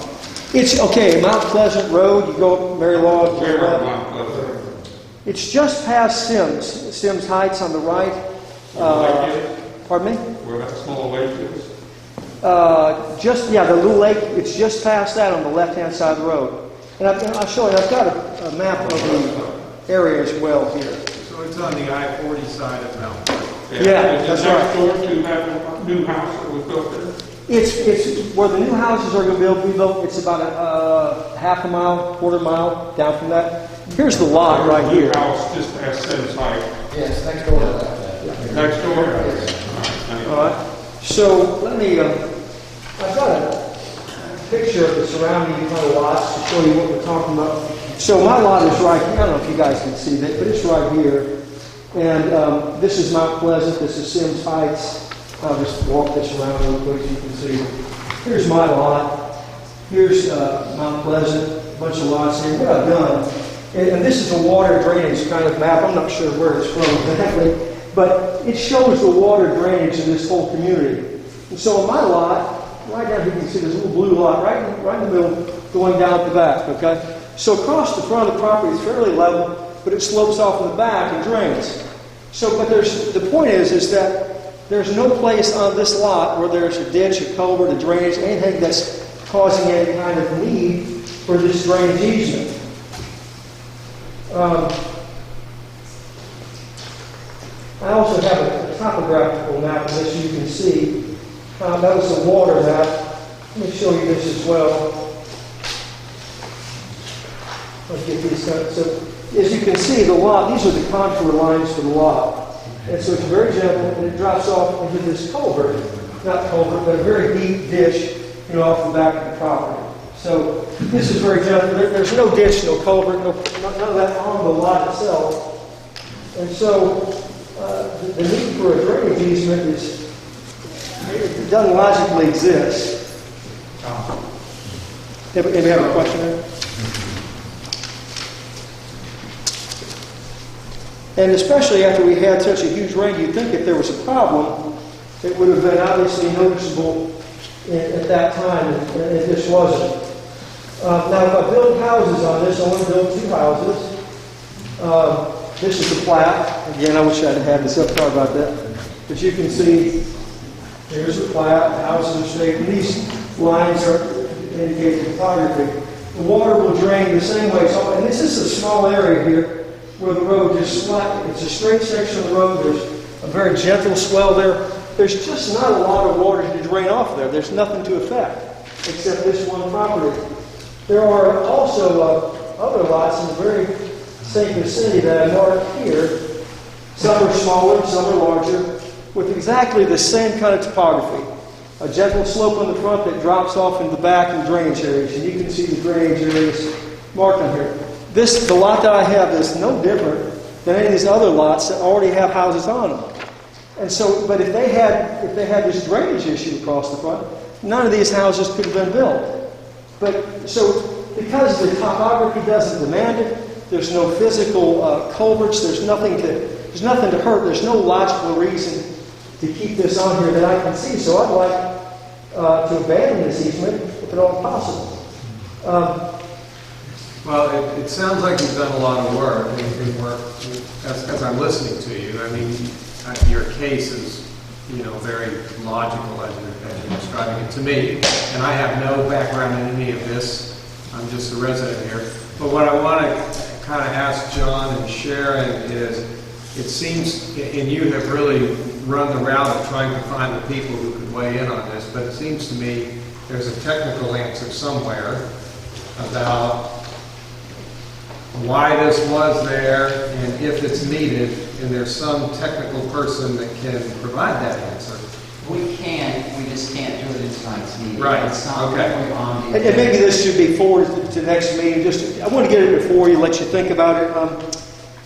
It's okay, Mount Pleasant Road. You go up Mary Law. Where on Mount Pleasant? It's just past Sims Heights on the right. Pardon me? Where that small lake is? The little lake. It's just past that on the left-hand side of the road. And I'll show you. I've got a map of the area as well here. So it's on the I-40 side of Mount Pleasant. Yeah, that's right. Door to that new house that was built there? It's where the new houses are going to be built. It's about a half a mile, quarter mile down from that. Here's the lot right New here. house just past Sims Heights. Yes, next door to that. Next door? All right. So let me. I've got a picture of the surrounding kind of lots to show you what we're talking about. So my lot is right here. I don't know if you guys can see that, but it's right here. And this is Mount Pleasant. This is Sims Heights. I'll just walk this around real quick so you can see. Here's my lot. Here's Mount Pleasant. A bunch of lots here. What I've done, and this is a water drainage kind of map. I'm not sure where it's from exactly, but it shows the water drainage in this whole community. And so on my lot, right down here, you can see this little blue lot right in the middle, going down at the back. Okay. So across the front of the property, it's fairly level, but it slopes off in the back and drains. So, but the point is that there's no place on this lot where there's a ditch, a culvert, a drainage, anything that's causing any kind of need for this drainage easement. I also have a topographical map of this you can see. That was a water map. Let me show you this as well. Let's get these done. So, as you can see, the lot, these are the contour lines for the lot. And so it's very gentle, and it drops off into this culvert. Not culvert, but a very deep ditch, off the back of the property. So this is very gentle. There's no ditch, no culvert, none of that on the lot itself. And so the need for a drainage easement it doesn't logically exist. Anybody have a question there? And especially after we had such a huge rain, you'd think if there was a problem, it would have been obviously noticeable at that time, and it just wasn't. Now, if I build houses on this, I want to build 2 houses. This is the plat. Again, I wish I'd had this up. Sorry about that. But you can see, here's the plat. The houses are staked. These lines are indicating topography. The water will drain the same way. So, and this is a small area here where the road is flat. It's a straight section of the road. There's a very gentle swell there. There's just not a lot of water to drain off there. There's nothing to affect except this one property. There are also other lots in the very same vicinity that I marked here. Some are smaller, some are larger, with exactly the same kind of topography. A gentle slope on the front that drops off in the back and drainage areas. And you can see the drainage areas marked on here. The lot that I have is no different than any of these other lots that already have houses on them. And so, but if they had this drainage issue across the front, none of these houses could have been built. But so, because the topography doesn't demand it, there's no physical culverts. There's nothing to hurt. There's no logical reason to keep this on here that I can see. So I'd like to abandon this easement if at all possible. Well, it sounds like you've done a lot of work, as I'm listening to you. I mean, your case is, very logical as you're describing it to me. And I have no background in any of this. I'm just a resident here. But what I want to kind of ask John and Sharon is, it seems, and you have really run the route of trying to find the people who could weigh in on this, but it seems to me there's a technical answer somewhere about why this was there and if it's needed, and there's some technical person that can provide that answer. We just can't do it in tonight's meeting. Right. It's not Okay. really on the And maybe this should be forwarded to next meeting. I want to get it before you, let you think about it.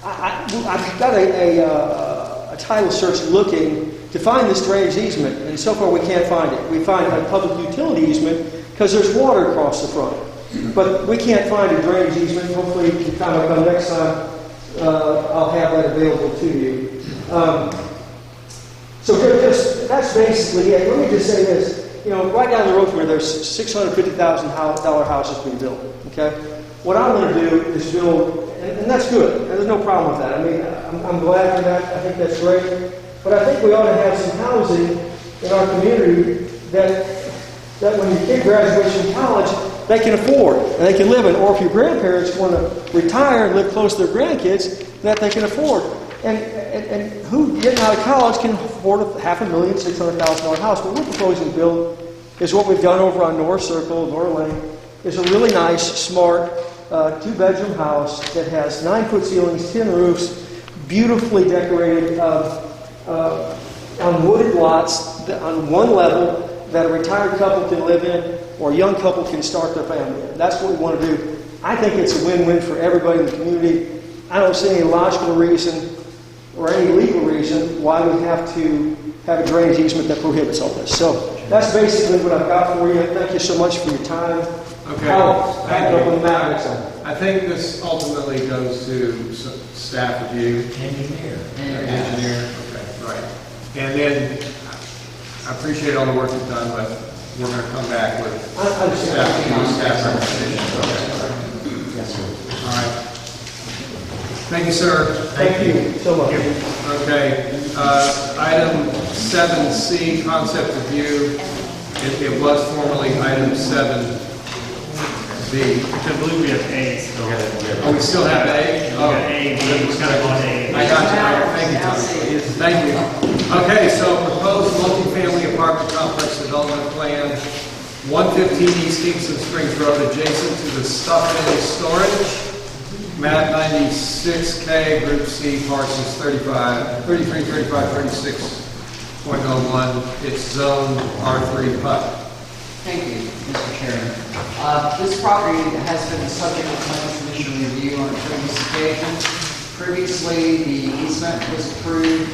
I've got a title search looking to find this drainage easement, and so far we can't find it. We find a public utility easement because there's water across the front. But we can't find a drainage easement. Hopefully, if you come next time, I'll have that available to you. So that's basically it. Let me just say this. Right down the road from here, there's $650,000 houses being built. Okay? What I want to do is build, and that's good. And there's no problem with that. I mean, I'm glad for that. I think that's great. But I think we ought to have some housing in our community that when your kid graduates from college, they can afford and they can live in. Or if your grandparents want to retire and live close to their grandkids, that they can afford. And who getting out of college can afford a $500,000, $600,000 house? What we're proposing to build is what we've done over on North Circle, North Lane. It's a really nice, smart, 2-bedroom house that has 9-foot ceilings, tin roofs, beautifully decorated on wooded lots on one level that a retired couple can live in or a young couple can start their family in. That's what we want to do. I think it's a win-win for everybody in the community. I don't see any logical reason or any legal reason why we have to have a drainage easement that prohibits all this. So that's basically what I've got for you. Thank you so much for your time. Okay. I think this ultimately goes to staff review. engineer. Okay, right. And then I appreciate all the work you've done, but we're going to come back with staff recommendations. Okay. Yes, sir. All right. Thank you, sir. Thank you so much. Okay. Item 7C, concept review. It was formerly item 7B. I believe we have A still. Oh, we still have A? We got A, B, we kind of on A. I got you. Thank you, Tony. Thank you. Okay, so proposed multifamily apartment complex development plan, 115 East Kingston Springs Road, adjacent to the stuff-in storage. Map 96K, Group C, parcels 33, 35, 36.01. It's zoned R3 PUD. Thank you, Mr. Chairman. This property has been the subject of planning commission review on a previous occasion. Previously, the easement was approved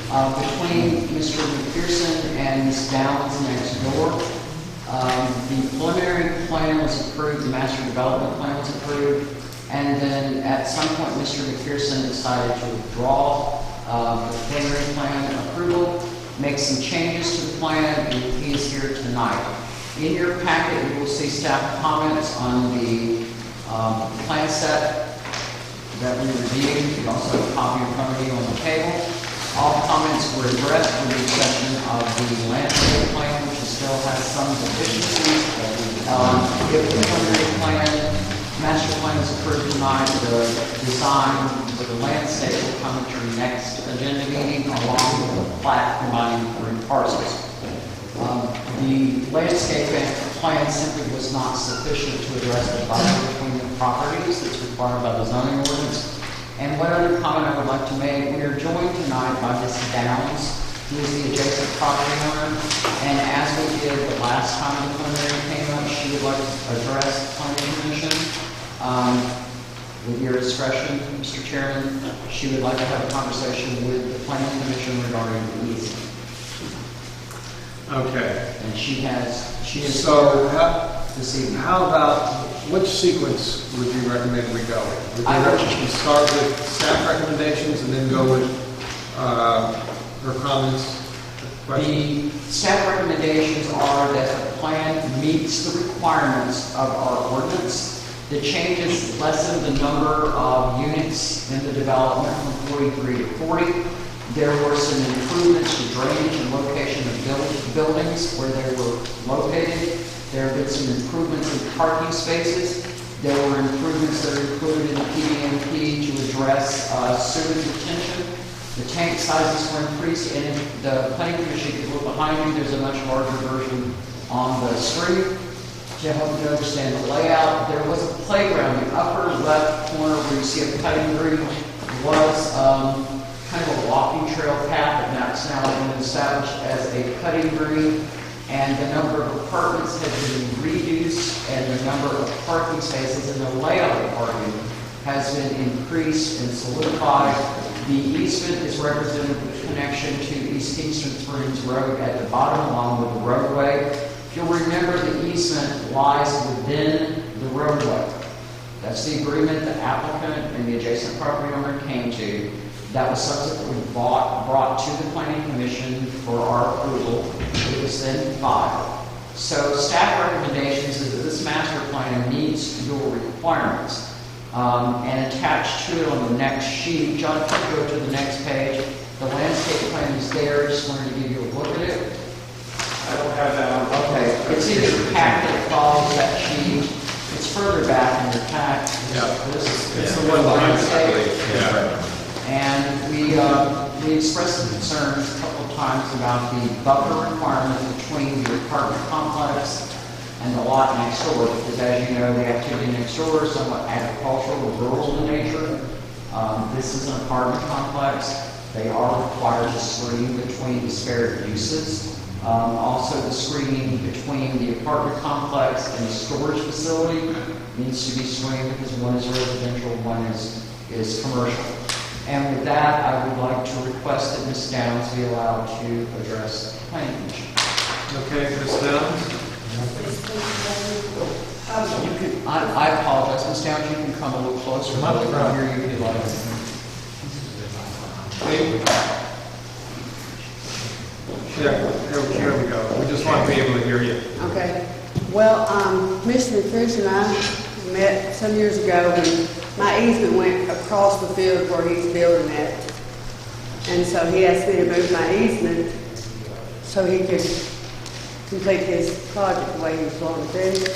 between Mr. McPherson and Ms. Downs next door. The preliminary plan was approved, the master development plan was approved, and then at some point, Mr. McPherson decided to withdraw the preliminary plan approval, make some changes to the plan, and he is here tonight. In your packet, you will see staff comments on the plan set that we reviewed. You also have a copy in front of you on the table. All comments were addressed with the exception of the landscape plan, which still has some deficiencies. If the preliminary plan, master plan is approved tonight, the design for the landscape will come at your next agenda meeting along with the plat combining three parcels. The landscape plan simply was not sufficient to address the buffer between the properties that's required by the zoning ordinance. And one other comment I would like to make, we are joined tonight by Ms. Downs, who is the adjacent property owner. And as we did the last time the preliminary came up, she would like to address the planning commission. With your discretion, Mr. Chairman, she would like to have a conversation with the planning commission regarding the easement. Okay. And she is So, this evening. how about, which sequence would you recommend we go with? Would I you would- recommend we start with staff recommendations and then go with her comments? Questions? The staff recommendations are that the plan meets the requirements of our ordinance. The changes lessen the number of units in the development from 43 to 40. There were some improvements to drainage and location of buildings where they were located. There have been some improvements in parking spaces. There were improvements that are included in the PDMP to address sewage retention. The tank sizes were increased, and in the planning commission, if you look behind you, there's a much larger version on the screen. To help you understand the layout, there was a playground. The upper left corner where you see a cutting green was kind of a walking trail path, and that's now been established as a cutting green. And the number of apartments has been reduced, and the number of parking spaces and the layout of parking has been increased and solidified. The easement is represented with connection to East Kingston Springs Road at the bottom along with the roadway. If you'll remember, the easement lies within the roadway. That's the agreement the applicant and the adjacent property owner came to. That was subsequently brought to the planning commission for our approval. It was then filed. So staff recommendations is that this master plan meets your requirements. And attached to it on the next sheet, John, if you go to the next page, the landscape plan is there. Just wanted to give you a look at it. I don't have that on. Okay, it's in your packet that follows that sheet. It's further back in your pack. Yeah. This It's the one behind it, I believe. Yeah. And we expressed some concerns a couple of times about the buffer requirement between the apartment complex and the lot next door, because as you know, the activity next door is somewhat agricultural or rural in nature. This is an apartment complex. They are required to screen between disparate uses. Also, the screening between the apartment complex and the storage facility needs to be screened because one is residential, one is commercial. And with that, I would like to request that Ms. Downs be allowed to address the planning commission. Okay, Ms. Downs? I apologize, Ms. Downs, you can come a little closer. I can hear you if you'd like. Here we go. We just want to be able to hear you. Okay. Well, Mr. McPherson and I met some years ago when my easement went across the field where he's building at. And so he asked me to move my easement so he could complete his project the way he was going to do.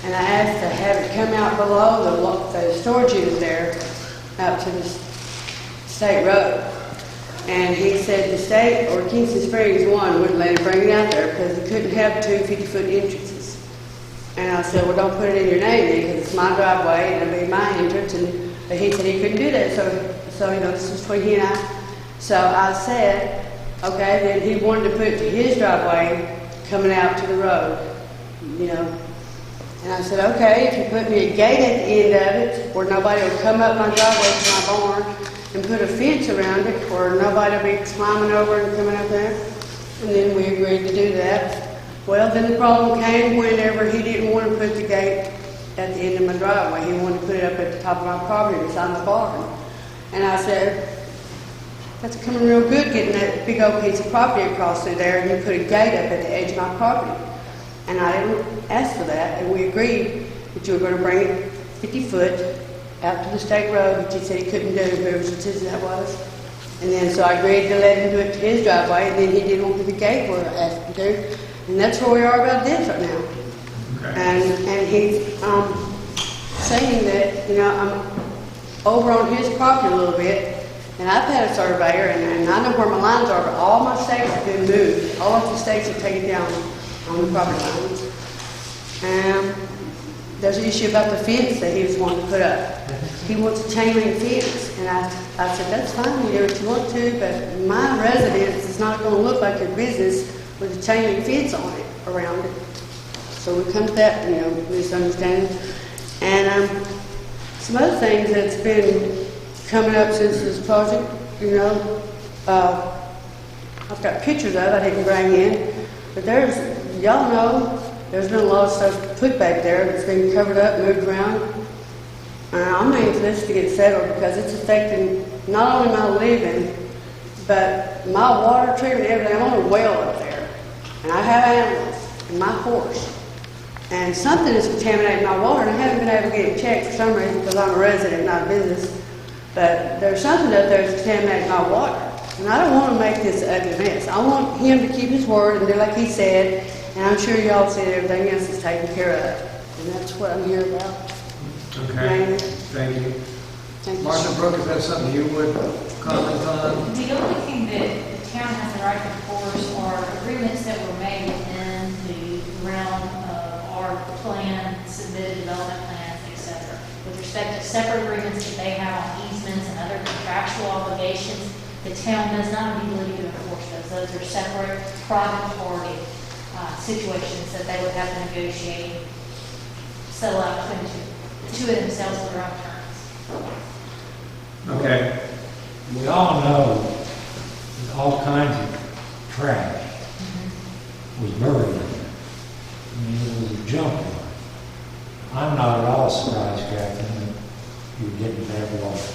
And I asked to have it come out below the storage unit there out to the state road. And he said the state, or Kingston Springs 1, wouldn't let him bring it out there because he couldn't have two 50-foot entrances. And I said, well, don't put it in your name then, because it's my driveway and it'll be my entrance. But he said he couldn't do that, so this was between he and I. So I said, okay, then he wanted to put it to his driveway coming out to the road, And I said, okay, if you put me a gate at the end of it where nobody will come up my driveway to my barn, and put a fence around it where nobody will be climbing over and coming up there. And then we agreed to do that. Well, then the problem came whenever he didn't want to put the gate at the end of my driveway. He wanted to put it up at the top of my property beside my barn. And I said, that's coming real good getting that big old piece of property across through there, and you put a gate up at the edge of my property. And I didn't ask for that, and we agreed that you were going to bring it 50 foot out to the state road, which he said he couldn't do, whoever said that was. And then so I agreed to let him do it to his driveway, and then he didn't want to put the gate where I asked him to. And that's where we are about this right now. Okay. And he's saying that, you know, I'm over on his property a little bit, and I've had a surveyor, and I know where my lines are, but all my stakes have been moved. All of the stakes are taken down on the property lines. And there's an issue about the fence that he was wanting to put up. He wants a chain link fence, and I said, that's fine, you do what you want to, but my residence is not going to look like your business with a chain link fence on it, around it. So we come to that, you know, misunderstanding. And some other things that's been coming up since this project, you know, I've got pictures of it I didn't bring in, but there's, y'all know, there's been a lot of stuff put back there that's been covered up, moved around. I'm waiting for this to get settled because it's affecting not only my living, but my water treatment, everything. I'm on a well up there, and I have animals, and my horse. And something is contaminating my water, and I haven't been able to get it checked for some reason because I'm a resident, not a business. But there's something up there that's contaminating my water. And I don't want to make this an ugly mess. I want him to keep his word and do like he said, and I'm sure y'all said everything else is taken care of. And that's what I'm here about. Okay, thank you. Thank you. Marshall Brooke, is that something you would comment on? The only thing that the town has the right to enforce are agreements that were made within the realm of our plan, submitted development plans, etc. With respect to separate agreements that they have on easements and other contractual obligations, the town does not have the ability to enforce those. Those are separate private party situations that they would have to negotiate, settle out between the two of themselves on their own terms. Okay. We all know that all kinds of trash was buried in there. I mean, it was a junkyard. I'm not at all surprised, Catherine, that you're getting bad water.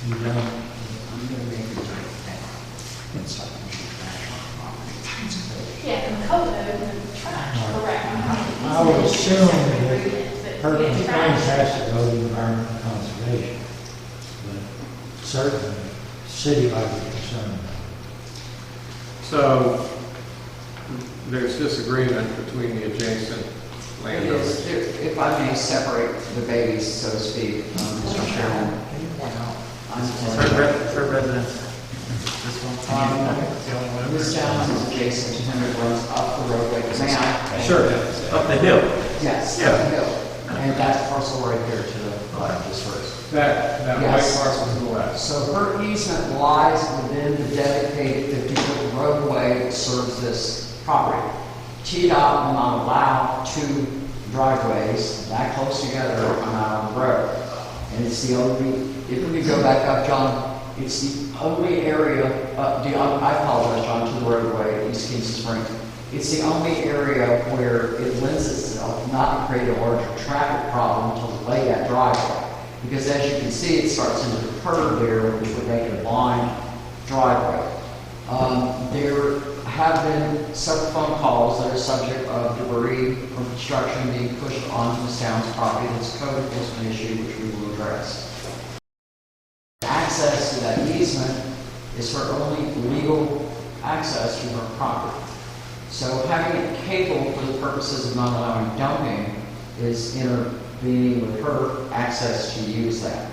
You know, I'm going to make a drink now. It's like trash on property. Yeah, and the code of trash, correct. I would assume that pertinent things has to go to environmental conservation, but certainly city might be concerned. So there's disagreement between the adjacent landowners. If I may separate the babies, so to speak, Mr. Chairman. I'm For residents. This town is adjacent to him, it runs up the roadway. May I? Sure, up the hill. Yes, Yeah. up the hill. And that parcel right here to the left is hers. That Yes. white parcel to the left. So her easement lies within the dedicated 50-foot roadway that serves this property. TDOT will not allow two driveways that close together on out the road. And it's the only, if we go back up, John, it's the only area, I apologize, John, to the roadway, East Kingston Springs. It's the only area where it lends itself not to create a larger traffic problem to lay that driveway. Because as you can see, it starts into the curve there, which would make it a blind driveway. There have been several phone calls that are subject of debris from construction being pushed onto the town's property. That's a code enforcement issue which we will address. Access to that easement is her only legal access to her property. So having it cabled for the purposes of not allowing dumping is intervening with her access to use that.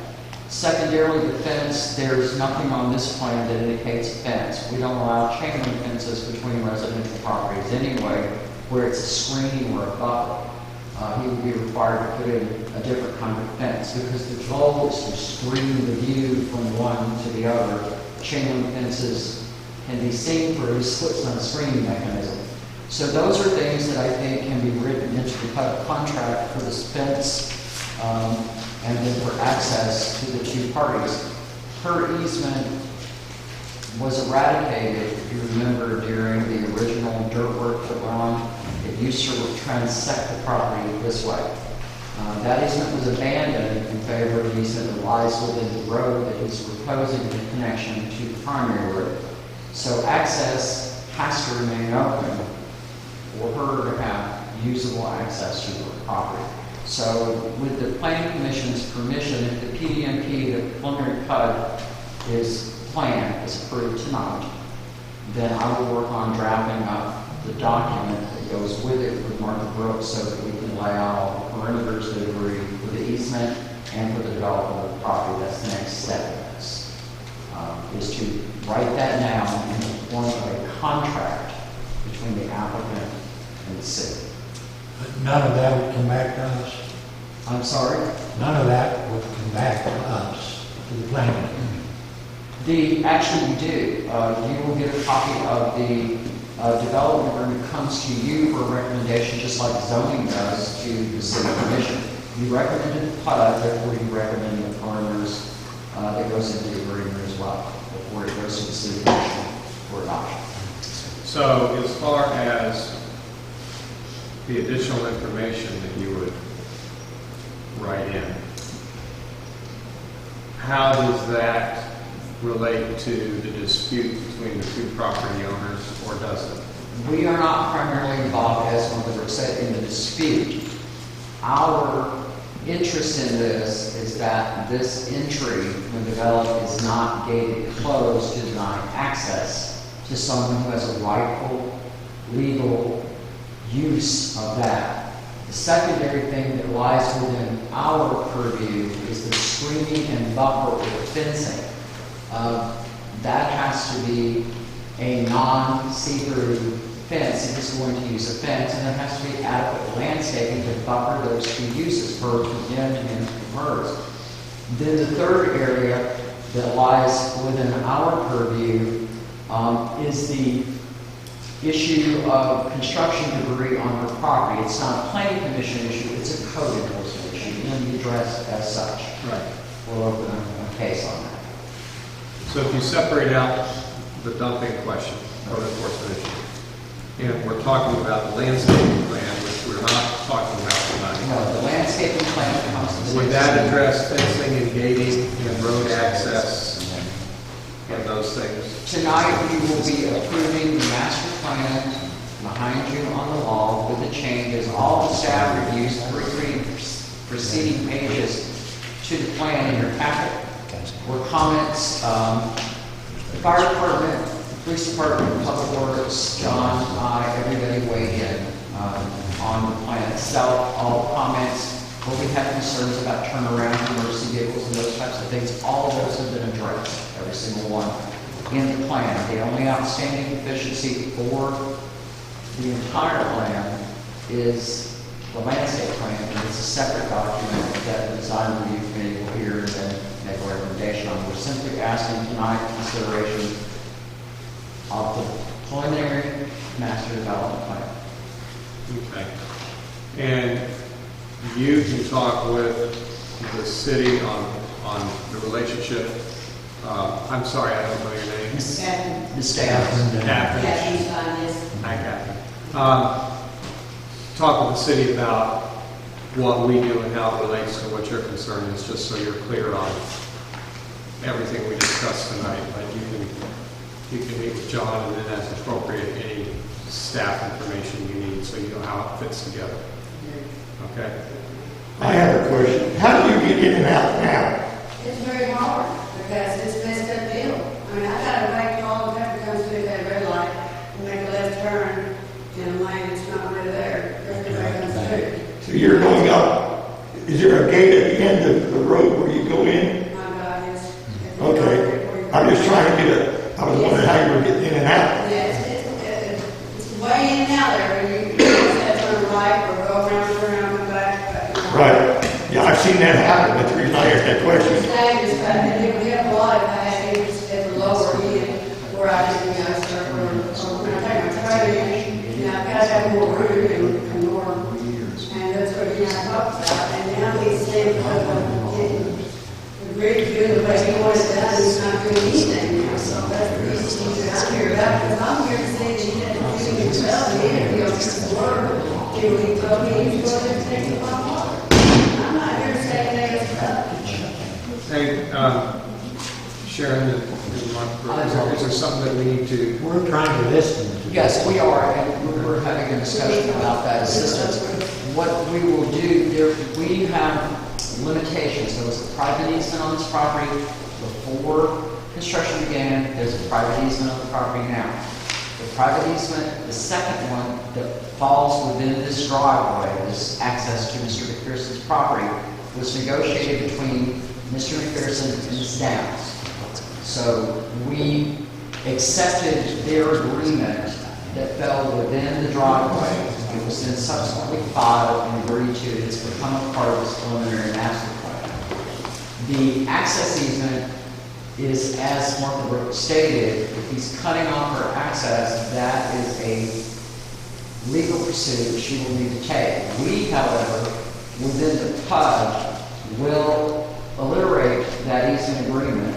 Secondarily, the fence, there's nothing on this plan that indicates a fence. We don't allow chain link fences between residential properties anyway, where it's a screen or a buffer. He would be required to put in a different kind of fence because the goal is to screen the view from one to the other. Chain link fences can be seen through split-zone screening mechanism. So those are things that I think can be written into the contract for this fence, and then for access to the two parties. Her easement was eradicated, if you remember, during the original dirt work that went on. It used to transect the property this way. That easement was abandoned in favor of an easement that lies within the road that he's proposing in connection to the primary road. So access has to remain open for her to have usable access to her property. So with the Planning Commission's permission, if the PDMP, the preliminary PUD plan is approved tonight, then I will work on drafting up the document that goes with it with Martha Brooks so that we can lay out all the perimeters that agree with the easement and for the development of the property. That's the next step in this, is to write that down in the form of a contract between the applicant and the city. But none of that would come back to us. I'm sorry? None of that would come back to us, to the planning. Actually, you do. You will get a copy of the development agreement comes to you for a recommendation, just like zoning does to the city commission. You recommended the PUD, therefore you recommend the parameters that goes into the agreement as well, before it goes to the city commission for adoption. So as far as the additional information that you would write in, how does that relate to the dispute between the two property owners, or does it? We are not primarily involved, as one would say, in the dispute. Our interest in this is that this entry, when developed, is not gated closed to deny access to someone who has a rightful, legal use of that. The secondary thing that lies within our purview is the screening and buffer or fencing. That has to be a non-see-through fence if it's going to use a fence, and there has to be adequate landscaping to buffer those two uses, hers from him and from hers. Then the third area that lies within our purview is the issue of construction debris on her property. It's not a planning commission issue, it's a code enforcement issue, and be addressed as such. Right. We'll open a case on that. So if you separate out the dumping question, code enforcement issue, and we're talking about the landscaping plan, which we're not talking about tonight. No, the landscaping plan comes to the Would next that meeting. address fencing and gating and road access and those things? Tonight, we will be approving the master plan behind you on the wall with the changes. All the staff reviews, preceding pages to the plan in your packet were comments. The fire department, the police department, public works, John, I, everybody weighed in on the plan itself. All the comments, where we had concerns about turnaround, emergency vehicles, and those types of things, all of those have been addressed, every single one, in the plan. The only outstanding deficiency for the entire plan is the landscape plan, and it's a separate document that the design review committee will hear and then make a recommendation on. We're simply asking tonight consideration of the preliminary master development plan. Okay. And you can talk with the city on the relationship. I'm sorry, I don't know your name. The staff. Catherine. Hi, Catherine. Talk with the city about what we do and how it relates to what your concern is, just so you're clear on everything we discussed tonight. But you can meet with John, and then as appropriate, any staff information you need, so you know how it fits together. Okay? I have a question. How do you get in and out now? It's very hard because it's messed up deal. I mean, I gotta wait till all the pepper comes through that red light and make a left turn in a lane that's not really there. Everybody comes through. So you're going up, is there a gate at the end of the road where you go in? My God, yes. Okay. I'm just trying to I was wondering how you were getting in and out. Yeah, it's way in and out there. You just have to turn right or go around and back. Right. Yeah, I've seen that happen. That's the reason I asked that question. It's dangerous, but it would help a lot if I had it at the lower end where I didn't, have more room and more, and that's what he and I talked about, and now he's saying, getting agreed to do the way he wants it done, he's not doing anything now, so that's the issue that I'm here about, because I'm here to say that he had to do himself, and he had to be on his word, and he told me he was going to take it on water. I'm not here to say anything else. Hey, Sharon, is there something that we need to? We're trying to listen to. Yes, we are, and we're having a discussion about that assistance. What we will do, we have limitations. There was a private easement on this property before construction began. There's a private easement on the property now. The private easement, the second one that falls within this driveway, this access to Mr. McPherson's property, was negotiated between Mr. McPherson and Ms. Downs. So we accepted their agreement that fell within the driveway. It was then subsequently filed and agreed to. It's become a part of this preliminary master plan. The access easement is, as Martha Brooks stated, if he's cutting off her access, that is a legal pursuit she will need to take. We, however, within the PUD, will alliterate that easement agreement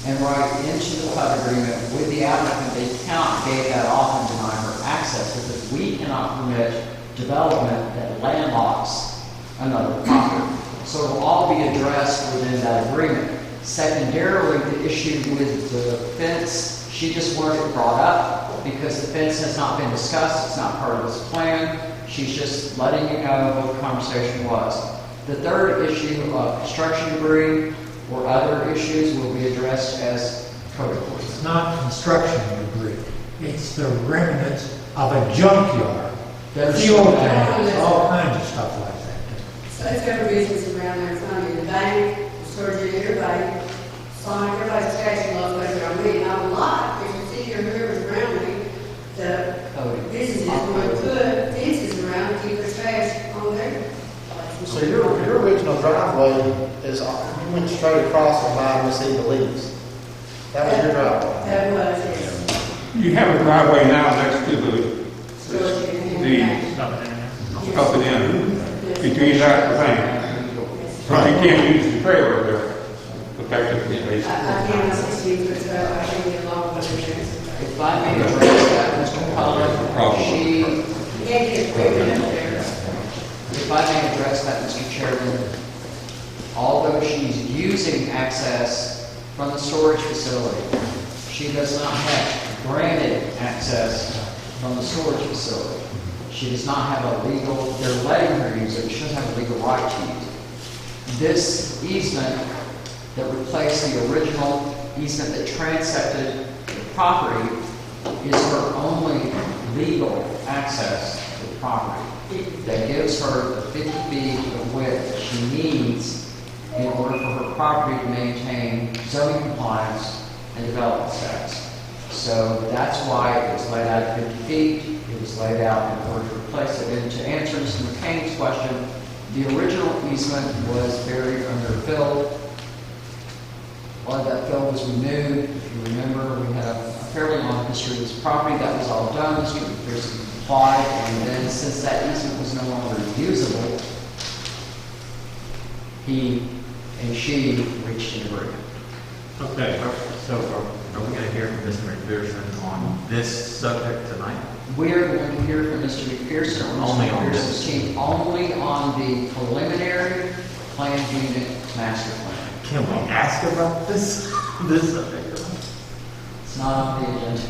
and write into the PUD agreement with the applicant they cannot gate that off and deny her access, because we cannot permit development that landlocks another property. So it will all be addressed within that agreement. Secondarily, the issue with the fence, she just wanted it brought up because the fence has not been discussed. It's not part of this plan. She's just letting you know what the conversation was. The third issue of construction debris or other issues will be addressed as code enforcement. It's not construction debris. It's the remnants of a junkyard. Fuel tanks, all kinds of stuff like that. So it's got reasons around there, it's not in the bank, storage in your bank, Sonic, everybody's catching low pressure on me, and I'm alive. If you see your rivers around me, the businesses want to put fences around to keep their trash on there. So your original driveway is, you went straight across the line to see the leaves. That was your driveway. That was, yes. You have a driveway now next to the up and in, between that and thing. But you can't use the trailer there, effectively. I can't see you, but I can get along with it. If I may address that, Mr. Cullen, You can't get equipment up there. if I may address that, Mr. Chairman, although she's using access from the storage facility, she does not have granted access from the storage facility. She does not have a legal, they're letting her use it, she doesn't have a legal right to use it. This easement that replaced the original easement that transected the property is her only legal access to the property. That gives her the 50 feet of width that she needs in order for her property to maintain zoning compliance and development status. So that's why it was laid out at 50 feet. It was laid out in order to replace it. And to answer Mr. McCain's question, the original easement was buried under fill. A lot of that fill was removed. If you remember, we had a fairly long history of this property. That was all done. Mr. McPherson complied. And then since that easement was no longer usable, he and she reached an agreement. Okay. So are we going to hear from Mr. McPherson on this subject tonight? We are going to hear from Mr. McPherson or Only Mr. on McPherson's this. team only on the preliminary planned unit master plan. Can we ask about this subject? It's not on the agenda.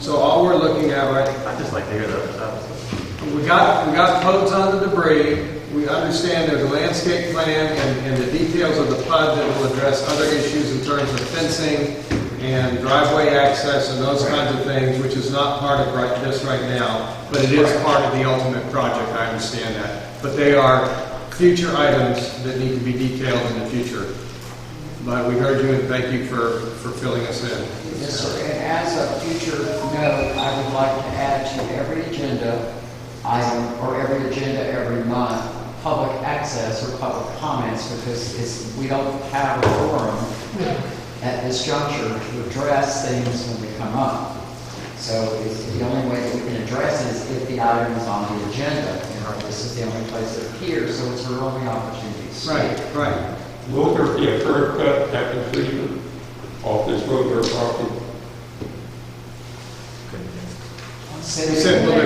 So all we're looking at, right, I'd just like to hear the other side. we got codes on the debris. We understand there's a landscape plan and the details of the PUD that will address other issues in terms of fencing and driveway access and those kinds of things, which is not part of this right now, but it is part of the ultimate project. I understand that. But they are future items that need to be detailed in the future. But we heard you and thank you for filling us in. Yes, sir. And as a future note, I would like to add to every agenda item or every agenda every month, public access or public comments, because we don't have a forum at this juncture to address things when they come up. So the only way that we can address it is if the item is on the agenda. This is the only place it appears, so it's our only opportunity to speak. Right. Will there be a curb cut at the completion off this road or property?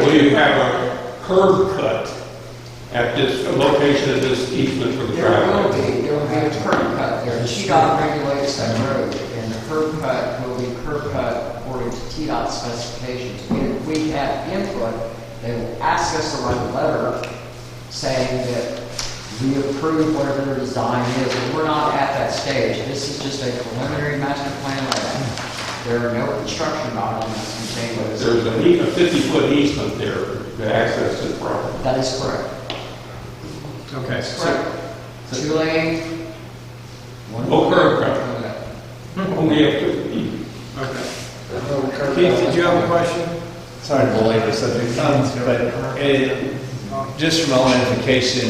Will you have a curb cut at this location of this easement for the driveway? There will be a curb cut there. TDOT regulates that road, and the curb cut will be curb cut according to TDOT specifications. If we have input, they will ask us to write a letter saying that we approve whatever their design is, but we're not at that stage. This is just a preliminary master plan layout. There are no construction documents contained with this. There's a 50-foot easement there to access the property. That is correct. Okay. That's correct. 2-lane. No curb cut. Only up to the easement. Okay. Keith, did you have a question? Sorry to belabor the subject, but just from my own identification,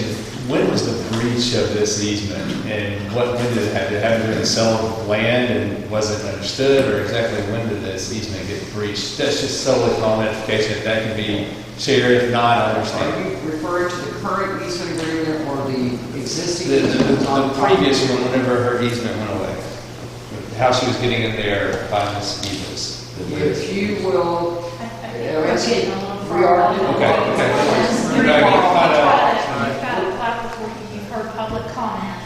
when was the breach of this easement, and when did it happen? Did it happen during the sale of land and wasn't understood, or exactly when did this easement get breached? That's just solely my own identification. If that can be shared, if not, I understand. Are you referring to the current easement agreement or the existing? The previous one, whenever her easement went away, how she was getting in there by Ms. Evans. If you will, Okay. Okay. You've heard public comment,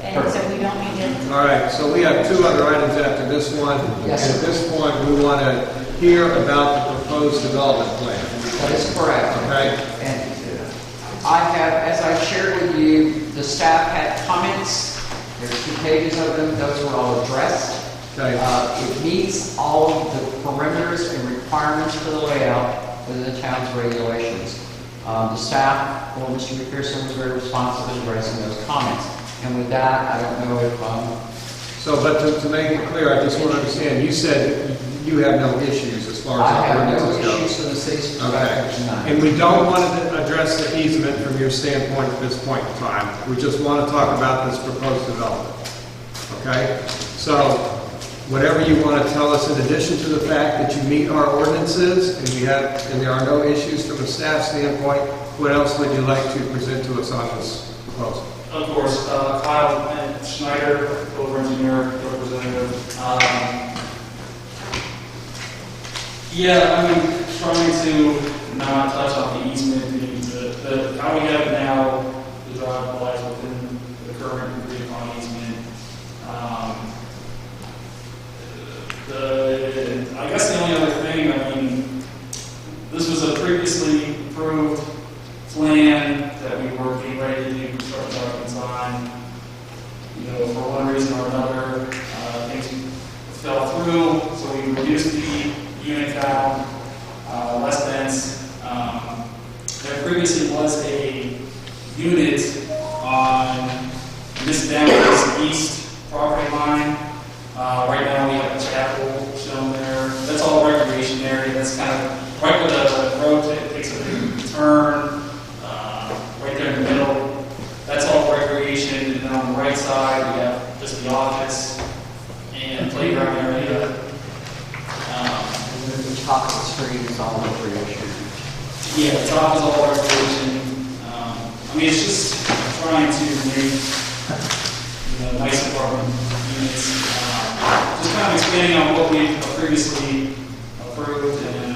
and so we don't need to. All right, so we have two other items after this one. Yes, sir. At this point, we want to hear about the proposed development plan. That is correct. Okay. And I have, as I shared with you, the staff had comments. There's 2 pages of them. Those were all addressed. Okay. It meets all of the perimeters and requirements for the layout within the town's regulations. The staff, well, Mr. McPherson was very responsive in addressing those comments. And with that, I don't know if... So, but to make it clear, I just want to understand, you said you have no issues as far as I have no ordinances go. issues from the city's Okay. perspective tonight. And we don't want to address the easement from your standpoint at this point in time. We just want to talk about this proposed development. Okay? So, whatever you want to tell us in addition to the fact that you meet our ordinances and there are no issues from a staff standpoint, what else would you like to present to us on this proposal? Of course, Kyle and Schneider, over engineer representative. Trying to not touch on the easement, how we have it now, the drive lies within the current agreed upon easement. I guess the only other thing, this was a previously approved plan that we were getting ready to do construction documents on. For one reason or another, things fell through, so we reduced the unit count, less dense. There previously was a unit on Miss Danvers' east property line. Right now we have a chapel shown there. That's all recreation area. That's kind of right where the road takes a big turn, right there in the middle. That's all recreation. And then on the right side we have just the office and playground area. The top of the street is all recreation. Yeah, the top is all recreation. It's just trying to make nice apartment units. Just kind of expanding on what we previously approved, and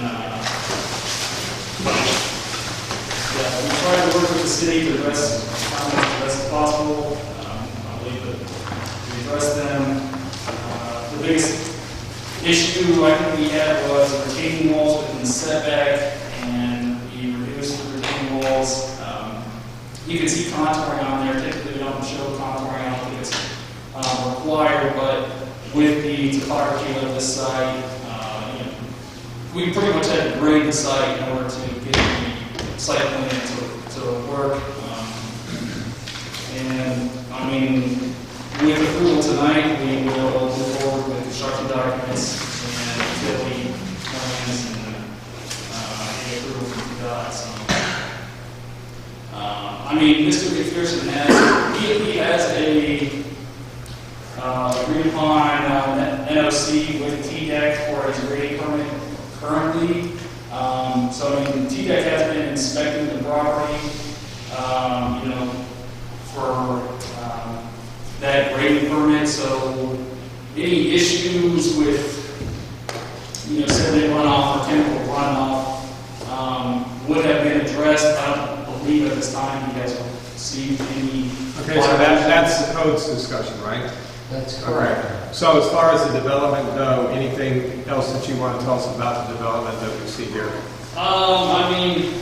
we try to work with the city to address comments as best as possible. I believe that we addressed them. The biggest issue I think we had was retaining walls within the setback, and we reduced the retaining walls. You can see contouring on there. Typically, we don't show contouring. I don't think it's required, but with the topography of this site, we pretty much had to grade the site in order to get the site plan to work. With approval tonight, we will move forward with construction documents and utility plans and any approval from DOT. Mr. McPherson has a agreed upon NOC with TDEC for his grading permit currently. So, I mean, TDEC has been inspecting the property, for that grading permit. So, any issues with, sediment runoff or chemical runoff would have been addressed. I don't believe at this time you guys have received any. Okay, so that's the codes discussion, right? That's correct. Okay. So as far as the development go, anything else that you want to tell us about the development that we see here? I mean,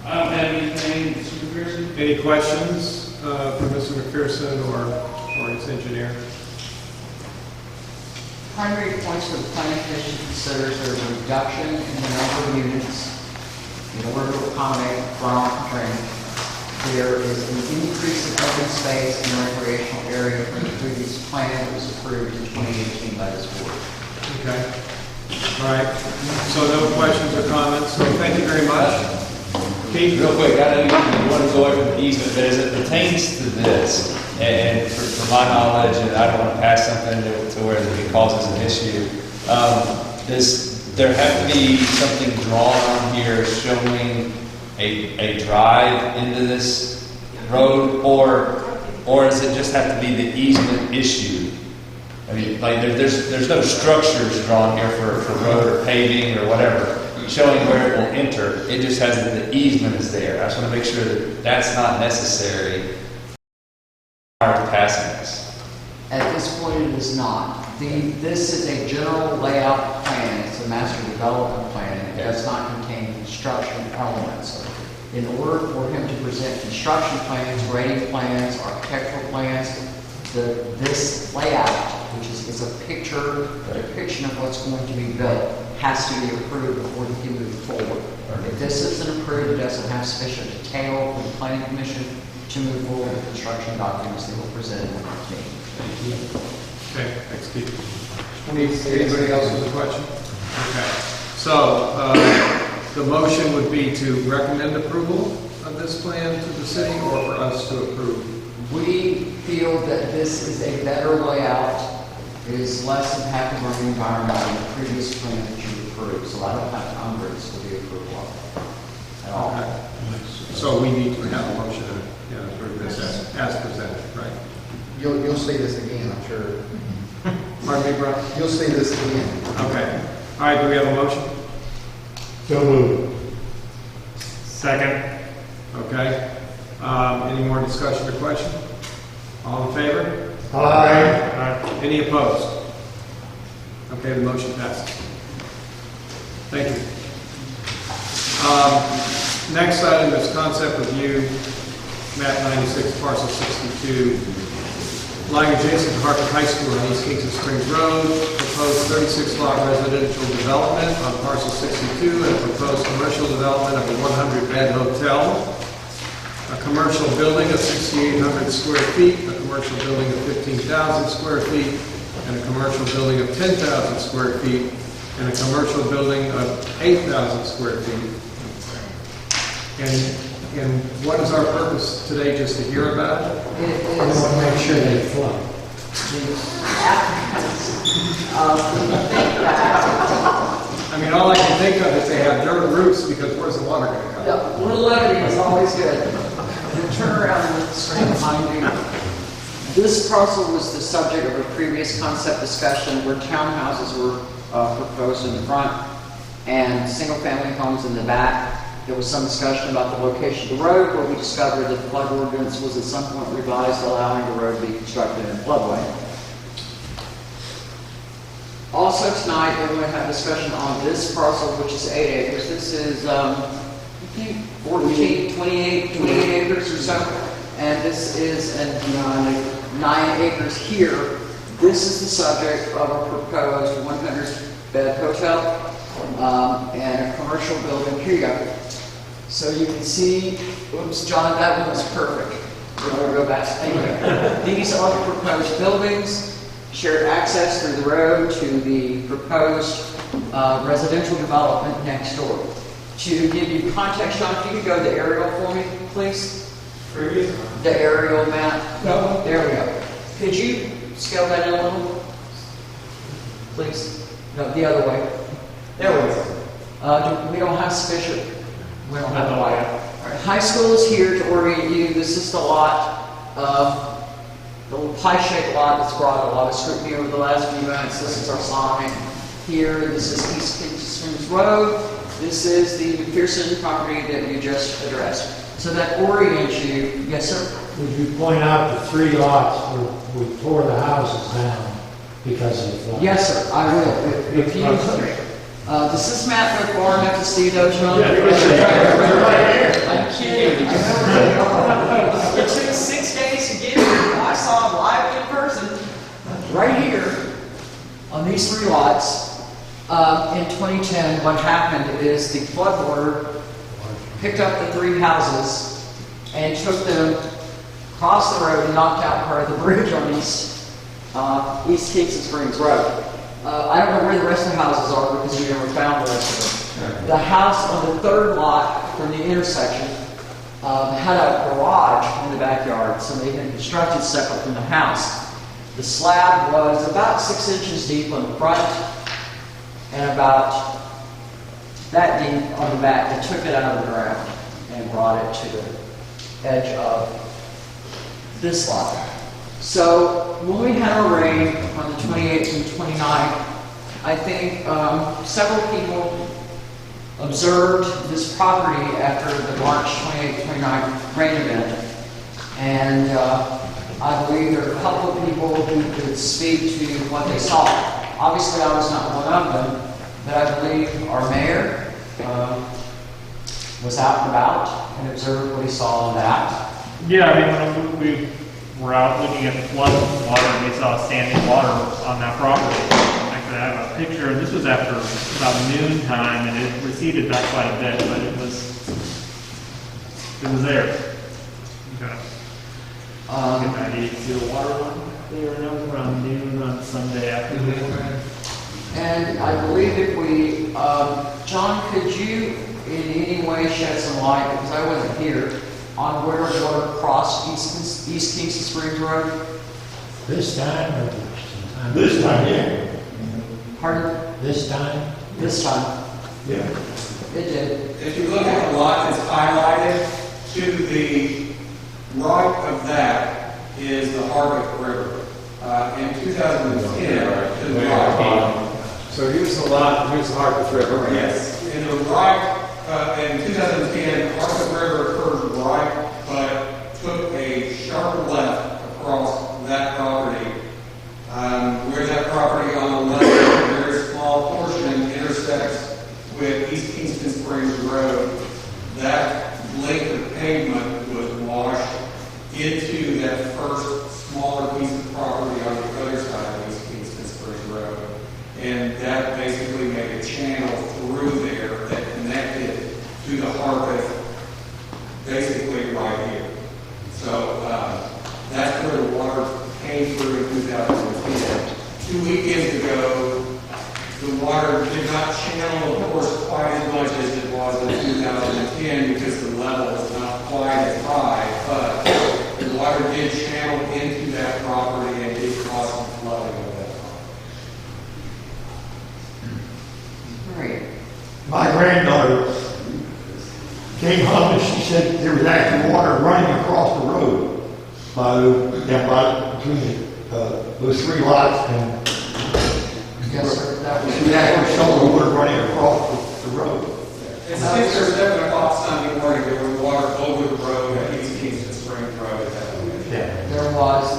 I don't have anything, Mr. McPherson. Any questions for Mr. McPherson or his engineer? Primary points for the planning commission considers there is a reduction in the number of units in order to accommodate runoff and drainage. There is an increase in open space and recreational area from the previous plan that was approved in 2018 by this board. Okay. All right. So no questions or comments. So thank you very much. Keith? Real quick, I know you want to go over the easement, but as it pertains to this, and for my knowledge, and I don't want to pass something to where it causes an issue, does there have to be something drawn on here showing a drive into this road, or does it just have to be the easement issue? I mean, like there's no structures drawn here for road or paving or whatever showing where it will enter. It just has that the easement is there. I just want to make sure that that's not necessary prior to passing this. At this point, it is not. This is a general layout plan. It's a master development plan. It does not contain construction elements. In order for him to present construction plans, grading plans, architectural plans, this layout, which is a picture, a depiction of what's going to be built, has to be approved before he can move forward. If this isn't approved, it doesn't have sufficient detail for the planning commission to move forward with construction documents that will present in the next meeting. Okay, thanks, Keith. Anybody else with a question? Okay. So the motion would be to recommend approval of this plan to the city, or for us to approve? We feel that this is a better layout. It is less impactful on the environment than the previous plan that you approved. So I don't have to umbrage for the approval of it at all. Okay. So we need to have a motion to approve this as presented, right? You'll see this again, I'm sure. Pardon me, Brian? You'll see this again. Okay. All right, do we have a motion? So moved. Second. Okay. Any more discussion or question? All in favor? Aye. Any opposed? Okay, the motion passes. Thank you. Next item is concept review, map 96, parcel 62, lying adjacent to Hartford High School on East Kingston Springs Road, proposed 36-lot residential development on parcel 62, and proposed commercial development of a 100-bed hotel, a commercial building of 6,800 square feet, a commercial building of 15,000 square feet, and a commercial building of 10,000 square feet, and a commercial building of 8,000 square feet. And what is our purpose today, just to hear about it? We want to make sure they flow. I mean, all I can think of is they have dirt roofs, because where's the water going to come? Yeah, a little levity is always good. Turn around with the screen behind you. This parcel was the subject of a previous concept discussion where townhouses were proposed in the front and single-family homes in the back. There was some discussion about the location of the road, where we discovered that the flood ordinance was at some point revised, allowing the road to be constructed in a floodway. Also tonight, we're going to have discussion on this parcel, which is 8 acres. This is 28 acres or so, and this is 9 acres here. This is the subject of a proposed 100-bed hotel and a commercial building. Here you go. So you can see, oops, John, that one was perfect. We're going to go back. Thank you. These are the proposed buildings, shared access through the road to the proposed residential development next door. To give you context, John, if you could go to the aerial for me, please. The aerial map. No. There we go. Could you scale that in a little? please. No, the other way. There we go. We don't have sufficient, we don't have the light. All right, high school is here to orient you. This is the lot, the little pie-shaped lot that's brought a lot of scrutiny over the last few months. This is our sign here. This is East Kingston Road. This is the McPherson property that you just addressed. So that orients you. Yes, sir? Would you point out the 3 lots where we tore the houses down because of the flood? Yes, sir, I will. If you, does this map look far enough to see those? I'm kidding. It took 6 days to get here. I saw them live in person, right here, on these 3 lots. In 2010, what happened is the flood water picked up the 3 houses and took them across the road and knocked out part of the bridge on East Kingston Springs Road. I don't know where the rest of the houses are because we never found the rest of them. The house on the 3rd lot from the intersection had a garage in the backyard, so they had constructed separate from the house. The slab was about 6 inches deep on the front and about that deep on the back. They took it out of the ground and brought it to the edge of this lot. So when we had our rain on the 28th and 29th, I think several people observed this property after the March 28th, 29th rain event. And I believe there are a couple of people who could speak to what they saw. Obviously, I was not one of them, but I believe our mayor was out and about and observed what he saw on that. Yeah, I mean, when we were out looking at the flood water, we saw standing water on that property. Actually, I have a picture, and this was after about noon time, and it receded back quite a bit, but it was there. Okay. Get that you see the water line there, and that was around noon on Sunday afternoon. And I believe if we, John, could you in any way shed some light, because I wasn't here, on where water crossed East Kingston Springs Road? This time or sometime? This time, yeah. Pardon? This time? This time. Yeah. It did. If you look at the lot that's highlighted, to the right of that is the Harvick River. In 2010, to the right. So here's the lot, here's the Harpeth River. Yes. In the right, in 2010, Harvick River curved right, but took a sharp left across that property. Where that property on the left, a very small portion intersects with East Kingston Springs Road. That length of pavement was washed into that first smaller piece of property on the other side of East Kingston Springs Road. And that basically made a channel through there that connected to the Harpeth, basically right here. So that's where the water came through in 2010. 2 weekends ago, the water did not channel, of course, quite as much as it was in 2010 because the level is not quite as high, but the water did channel into that property and did cause some flooding of that property. Right. My granddaughter came home and she said there was actually water running across the road between those 3 lots, and Yes, sir. That was. she actually saw the water running across the road. It's 6 or 7 o'clock Sunday morning, there was water over the road at East Kingston Springs Road at that point. Yeah.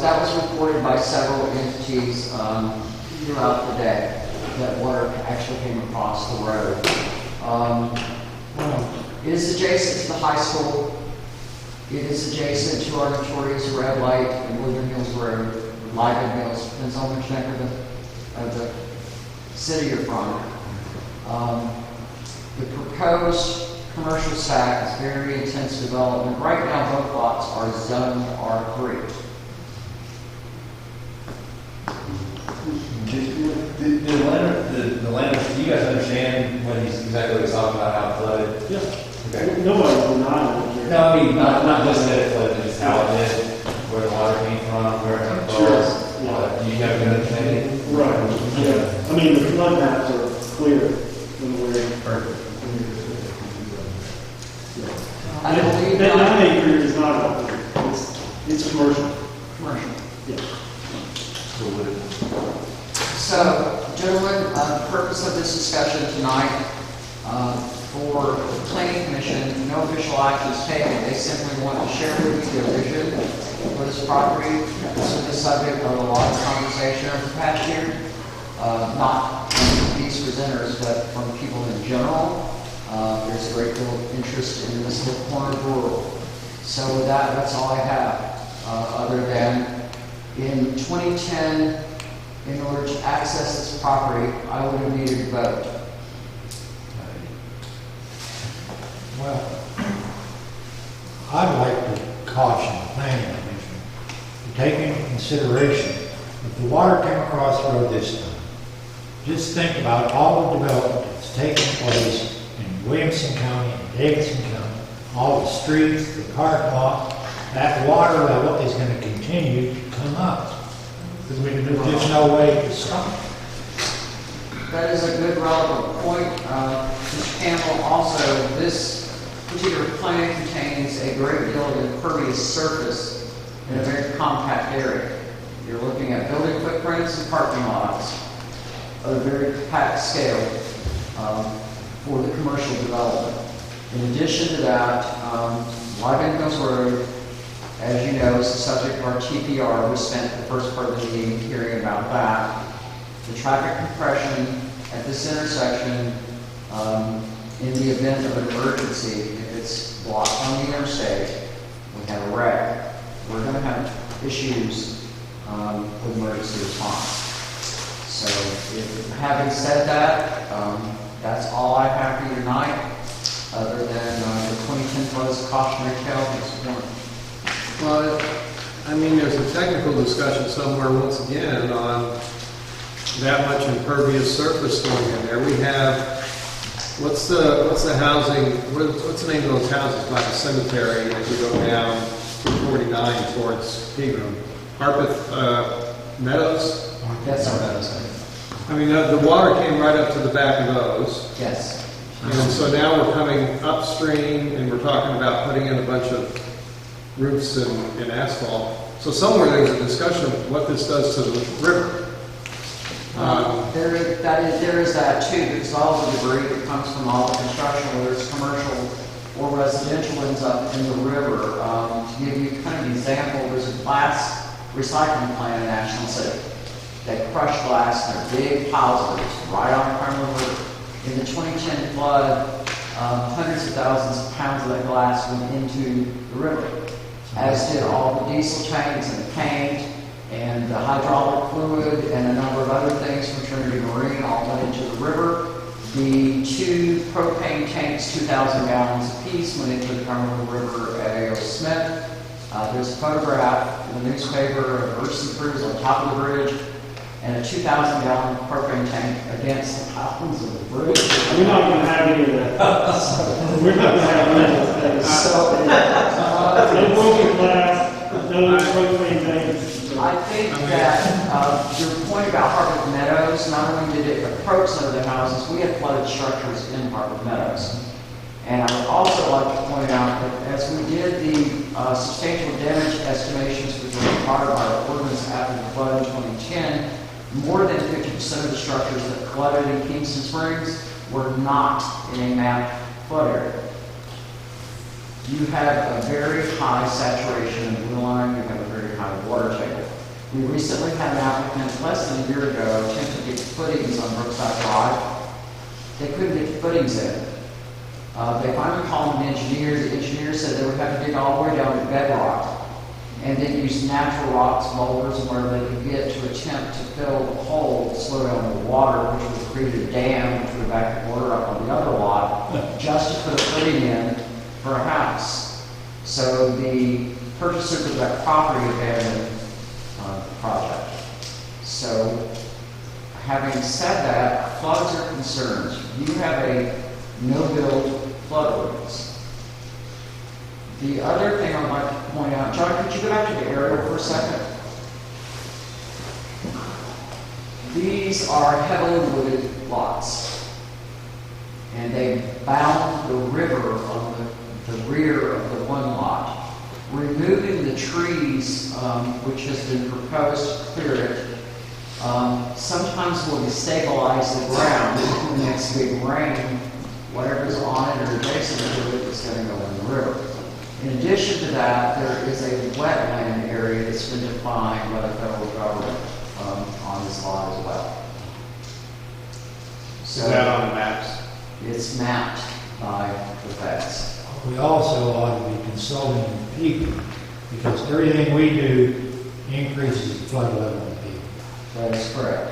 That was reported by several entities throughout the day, that water actually came across the road. It is adjacent to the high school. It is adjacent to our notorious red light and Woodland Hills Road, Lyman Mills, depends on which neck of the city you're from. The proposed commercial stack is very intense development. Right now, both lots are zoned R3. The land, do you guys understand what he's exactly talking about, how it flooded? Yeah. Okay. Nobody's denying it. No, I mean, not just that it flooded, just how it did, where the water came from, where it Sure. falls. Do you have a good understanding? Right, yeah. I I mean, the flood maps are clear when we're. Perfect. I believe That that- 9 acre is not open, it's commercial. Commercial. Yeah. So, gentlemen, the purpose of this discussion tonight, for the planning commission, no official action is taken. They simply want to share with you their vision for this property. This is the subject of a lot of conversation over the past year, not from these presenters, but from people in general. There's a great deal of interest in this little corner of the world. So with that, that's all I have, other than in 2010, in order to access this property, I would have needed a vote. Well, I'd like to caution the planning commission to take into consideration if the water came across the road this time. Just think about all the development that's taking place in Williamson County and Davidson County, all the streets, the parking lot. That water level is going to continue to come up. Because there's no way to stop it. That is a good relevant point. Mr. Campbell, also, this particular plan contains a great deal of impervious surface in a very compact area. You're looking at building footprints and parking lots at a very compact scale for the commercial development. In addition to that, Lyman Hills Road, as you know, is the subject of our TPR. We spent the first part of the meeting hearing about that. The traffic compression at this intersection, in the event of an emergency, if it's blocked on the interstate, we have a wreck, we're going to have issues with emergency response. So, having said that, that's all I have for you tonight, other than the 2010 floods cautionary tale this morning. Well, I mean, there's a technical discussion somewhere once again on that much impervious surface going in there. We have, what's the housing, what's the name of those houses by the cemetery as you go down 249 towards Pegram? Harpeth Meadows? Yes, sir. I mean, the water came right up to the back of those. Yes. And so now we're coming upstream and we're talking about putting in a bunch of roofs and asphalt. So somewhere there's a discussion of what this does to the river. There is that too, because all the debris that comes from all the construction, whether it's commercial or residential, ends up in the river. To give you kind of an example, there's a glass recycling plant in National City. They crush glass in their big piles of it right on Cumberland River. In the 2010 flood, hundreds of thousands of pounds of that glass went into the river, as did all the diesel tanks and the paint and the hydraulic fluid and a number of other things from Trinity Marine all went into the river. The 2 propane tanks, 2,000 gallons apiece, went into the Cumberland River at A.O. Smith. There's a photograph in the newspaper of emergency crews on top of the bridge and a 2,000-gallon propane tank against the piles of the bridge. We're not going to have any of that. We're not going to have any of that. No broken glass, no propane tanks. I think that your point about Harvard Meadows, not only did it approach some of the houses, we had flooded structures in Harvard Meadows. And I would also like to point out that as we did the substantial damage estimations which were required by our ordinance after the flood in 2010, more than 50% of the structures that flooded in Kingston Springs were not in a mapped flood area. You have a very high saturation of blue line, you have a very high water table. We recently had an applicant less than a year ago attempt to get footings on Brookside Drive. They couldn't get footings in. They finally called an engineer. The engineer said they would have to dig all the way down to bedrock and then use natural rocks, boulders, and wherever they could get to attempt to fill the hole to slow down the water, which would have created a dam, which would have backed the water up on the other lot, just to put a footing in for a house. So the purchasers of that property abandoned the project. So, having said that, floods are concerns. You have a no-build flood ordinance. The other thing I'd like to point out, John, could you go back to the aerial for a second? These are heavily wooded lots, and they bound the river on the rear of the one lot. Removing the trees, which has been proposed to clear it, sometimes will destabilize the ground. In the next big rain, whatever's on it or adjacent to it is going to go in the river. In addition to that, there is a wetland area that's been defined by the federal government on this lot as well. Is that on the maps? It's mapped by the feds. We also ought to be consulting the people, because everything we do increases the flood level of the people. That is correct.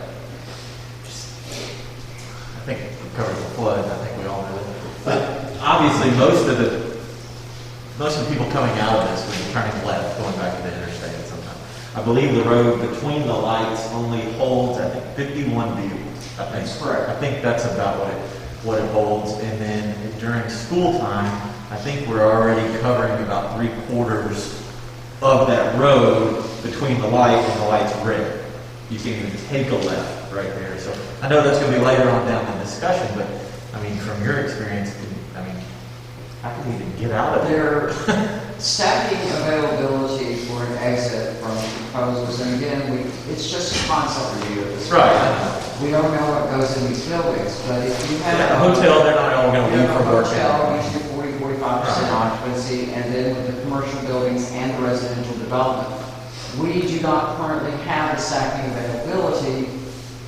I think we covered the flood, I think we all know that. But obviously, most of the people coming out of this, when you're turning left, going back to the interstate sometimes, I believe the road between the lights only holds, I think, 51 vehicles. That's correct. I think that's about what it holds. And then during school time, I think we're already covering about 3/4 of that road between the light and the light's red. You can even take a left right there. So I know that's going to be later on down the discussion, but I mean, from your experience, I mean, how can you even get out of there? Stacking availability for an exit from proposals, and again, it's just a concept review at this point. Right. We don't know what goes in these buildings, but if you have A hotel, they're not all going to leave for work. Hotel, usually 40-45% occupancy, and then with the commercial buildings and the residential development, we do not currently have the stacking availability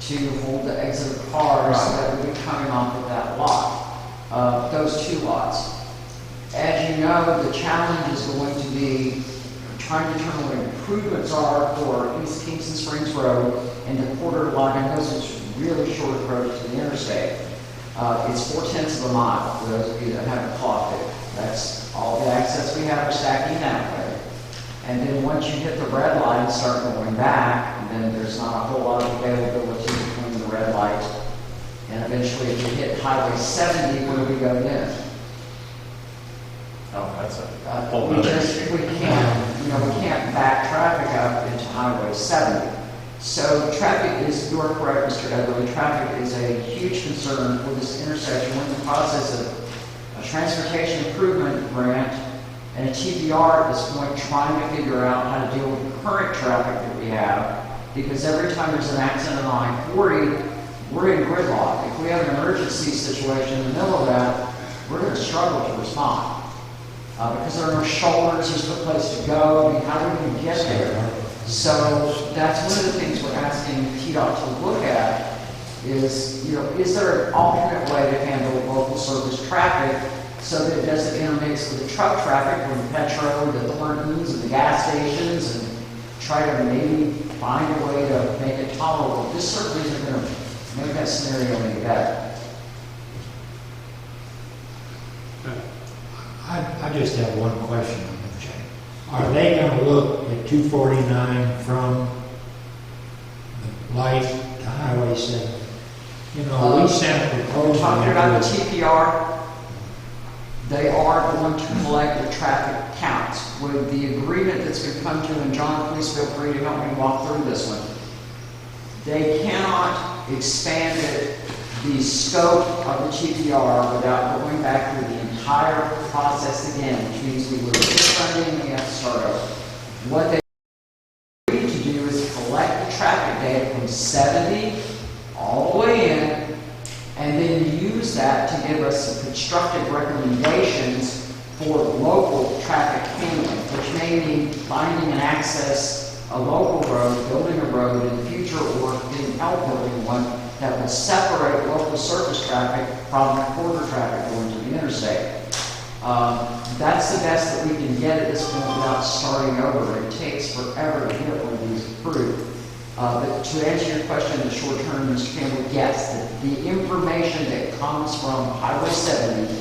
to hold the exit of cars that would be coming off of that lot, those two lots. As you know, the challenge is going to be trying to determine what improvements are for East Kingston Springs Road and the quarter lot. I know it's a really short approach to the interstate. It's 4/10 of a mile, for those of you that haven't clocked it. That's all the access we have are stacking that way. And then once you hit the red light and start going back, then there's not a whole lot of availability between the red light. And eventually, if you hit Highway 70, where do we go then? Oh, that's a whole other issue. We can't back traffic up into Highway 70. So traffic is, you are correct, Mr. Edley, traffic is a huge concern for this intersection. We're in the process of a transportation improvement grant and a TPR at this point, trying to figure out how to deal with the current traffic that we have, because every time there's an accident on I-40, we're in gridlock. If we have an emergency situation in the middle of that, we're going to struggle to respond. Because there are no shoulders, there's no place to go. I mean, how do we even get there? So that's one of the things we're asking TDOT to look at is, is there an alternate way to handle local service traffic so that it doesn't intermix with the truck traffic from Petro, the Thorntons, and the gas stations, and try to maybe find a way to make it tolerable. This certainly isn't going to make that scenario any better. I just have one question on that, Jay. Are they going to look at 249 from the light to Highway 7? We sent a proposal. Talking about the TPR, they are going to collect the traffic counts. With the agreement that's been come to, and John, please feel free to help me walk through this one. They cannot expand the scope of the TPR without going back through the entire process again, which means we lose funding and we have to start over. What they need to do is collect the traffic data from 70 all the way in, and then use that to give us some constructive recommendations for local traffic handling, which may mean finding and access a local road, building a road in the future, or getting help building one that will separate local surface traffic from quarter traffic going to the interstate. That's the best that we can get at this point without starting over. It takes forever to get one of these approved. But to answer your question in the short term, Mr. Campbell, yes, the information that comes from Highway 70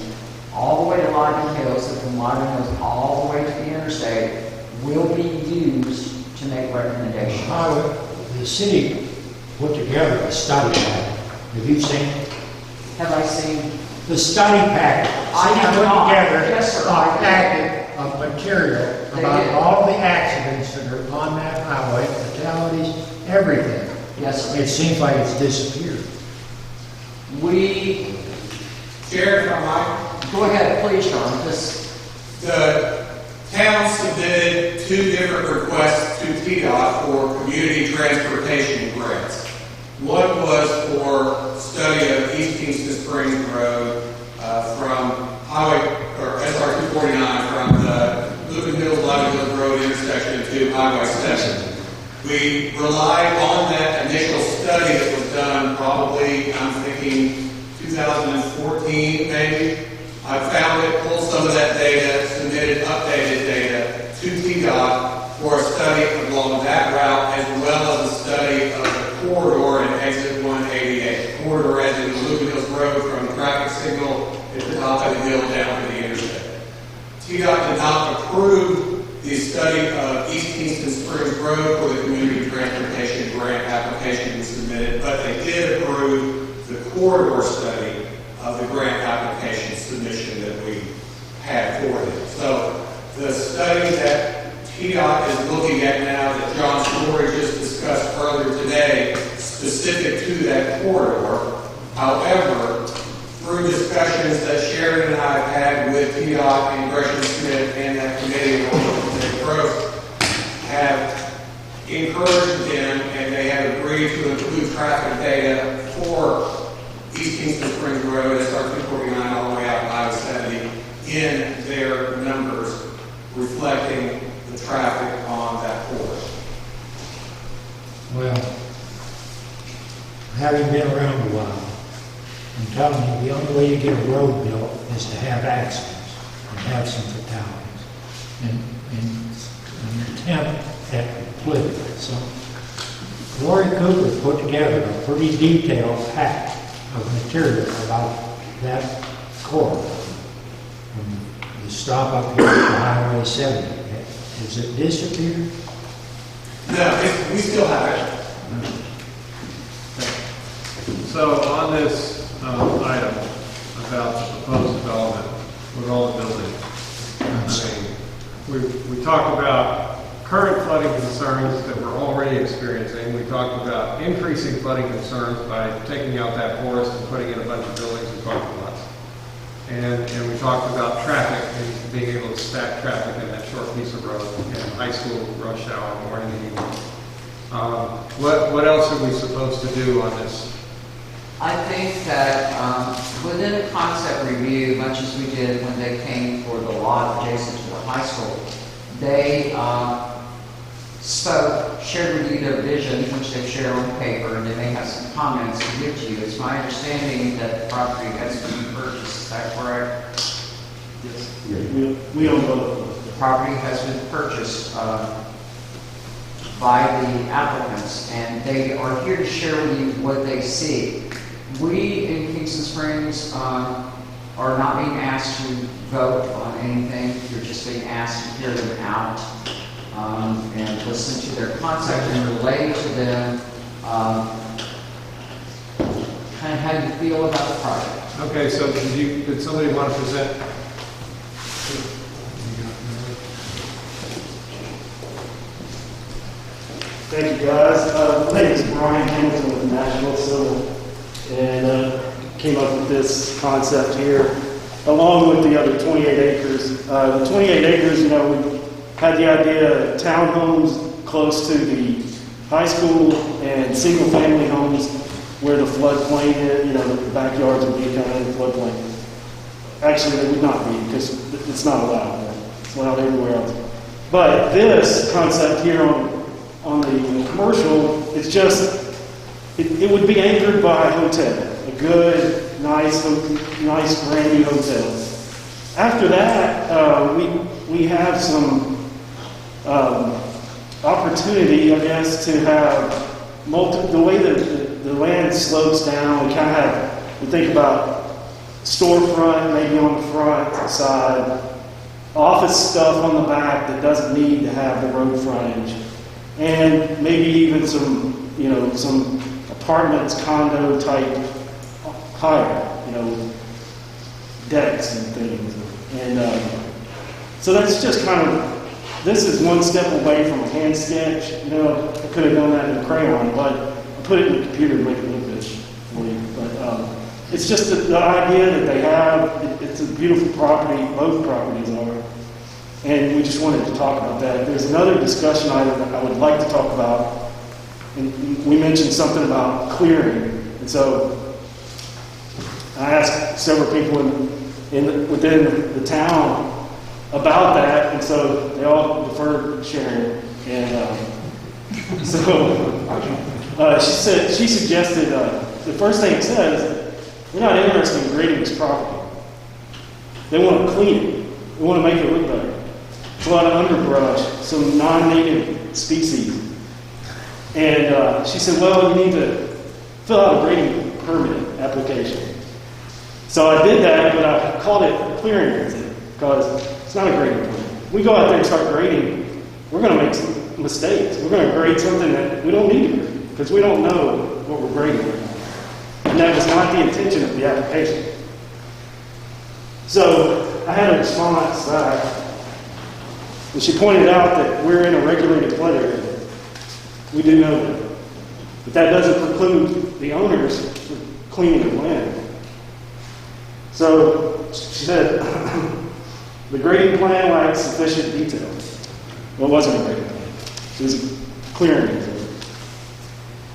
all the way to Living Hills, and from Living Hills all the way to the interstate, will be used to make recommendations. The city put together a study packet. Have you seen it? Have I seen? The study packet. I City have put not. together Yes, sir. a packet of material They about did. all the accidents that are on that highway, fatalities, everything. Yes, sir. It seems like it's disappeared. We, Chair, if I might, go ahead, please, John, because the town submitted 2 different requests to TDOT for community transportation grants. One was for study of East Kingston Springs Road from Highway, or SR 249, from the Lucan Hills, Loudon Hills Road intersection to Highway 7. We relied on that initial study that was done probably, I'm thinking, 2014 maybe. I found it, pulled some of that data, submitted updated data to TDOT for a study along that route, as well as a study of the corridor and exit 188. Corridor as in Lucan Hills Road from traffic signal at the top of the hill down to the interstate. TDOT did not approve the study of East Kingston Springs Road for the community transportation grant application we submitted, but they did approve the corridor study of the grant application submission that we had for them. So the study that TDOT is looking at now that John Story just discussed earlier today, specific to that corridor. However, through discussions that Sharon and I have had with TDOT and Gresham Smith and that committee on growth, have encouraged them and they have agreed to include traffic data for East Kingston Springs Road, SR 249 all the way out to Highway 70 in their numbers, reflecting the traffic on that corridor. Well, having been around a while, I'm telling you, the only way you get a road built is to have accidents and have some fatalities. And an attempt at Plymouth. So, Lori Cooper put together a pretty detailed pack of material about that corridor. From the stop up here to Highway 70. Has it disappeared? No, we still have it. So on this item about the proposed development with all the buildings, I mean, we talked about current flooding concerns that we're already experiencing. We talked about increasing flooding concerns by taking out that forest and putting in a bunch of buildings and parking lots. And we talked about traffic and being able to stack traffic in that short piece of road in high school rush hour, morning and evening. What else are we supposed to do on this? I think that within the concept review, much as we did when they came for the lot adjacent to the high school, they shared with you their vision, which they've shared on paper, and they may have some comments to give to you. It's my understanding that the property has been purchased. Is that correct? Yes. We own both. The property has been purchased by the applicants, and they are here to share with you what they see. We in Kingston Springs are not being asked to vote on anything. You're just being asked to hear them out and listen to their concept and relate to them kind of how you feel about the project. Okay, so did somebody want to present? Thank you, guys. My name is Brian Hamilton with Nashville Civil, and came up with this concept here, along with the other 28 acres. The 28 acres, we had the idea of townhomes close to the high school and single-family homes where the floodplain is, the backyards would be kind of in the floodplain. Actually, they would not be, because it's not allowed there. It's allowed everywhere else. But this concept here on the commercial, it's just, it would be anchored by a hotel, a good, nice, brand new hotel. After that, we have some opportunity, I guess, to have the way the land slopes down. We kind of have, we think about storefront, maybe on the front side, office stuff on the back that doesn't need to have the road frontage, and maybe even some apartments, condo type higher, decks and things. And so that's just kind of, this is one step away from a hand sketch. I could have done that in crayon, but a put it in the computer and make it look good for you. But it's just the idea that they have, it's a beautiful property, both properties are. And we just wanted to talk about that. There's another discussion item that I would like to talk about. And we mentioned something about clearing. And so I asked several people within the town about that. And so they all deferred to Sharon. And she suggested, the first thing it says, we're not interested in grading this property. They want to clean it. They want to make it look better. It's a lot of underbrush, some non-native species. And she said, well, you need to fill out a grading permit application. So I did that, but I called it a clearing incident because it's not a grading permit. We go out there and start grading, we're going to make some mistakes. We're going to grade something that we don't need to grade because we don't know what we're grading right now. And that was not the intention of the application. So I had a response back. And she pointed out that we're in a regulated flood area. We do know that. But that doesn't preclude the owners from cleaning the land. So she said, the grading plan lacks sufficient detail. Well, it wasn't a grading plan. It was a clearing detail.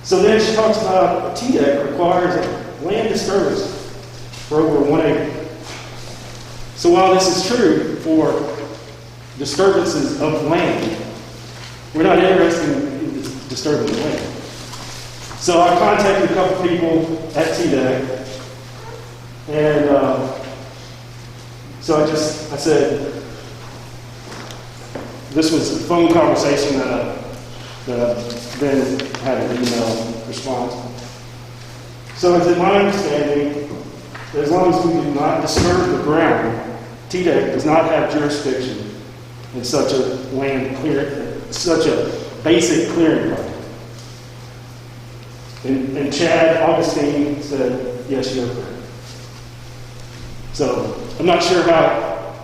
So then she talks about a TDEC requires a land disturbance for over 1 acre. So while this is true for disturbances of land, we're not interested in disturbing the land. So I contacted a couple people at TDEC, and so I said, this was a phone conversation that I then had an email response. So it's my understanding that as long as we do not disturb the ground, TDEC does not have jurisdiction in such a land clear, such a basic clearing project. And Chad Augustine said, yes, you're correct. So I'm not sure how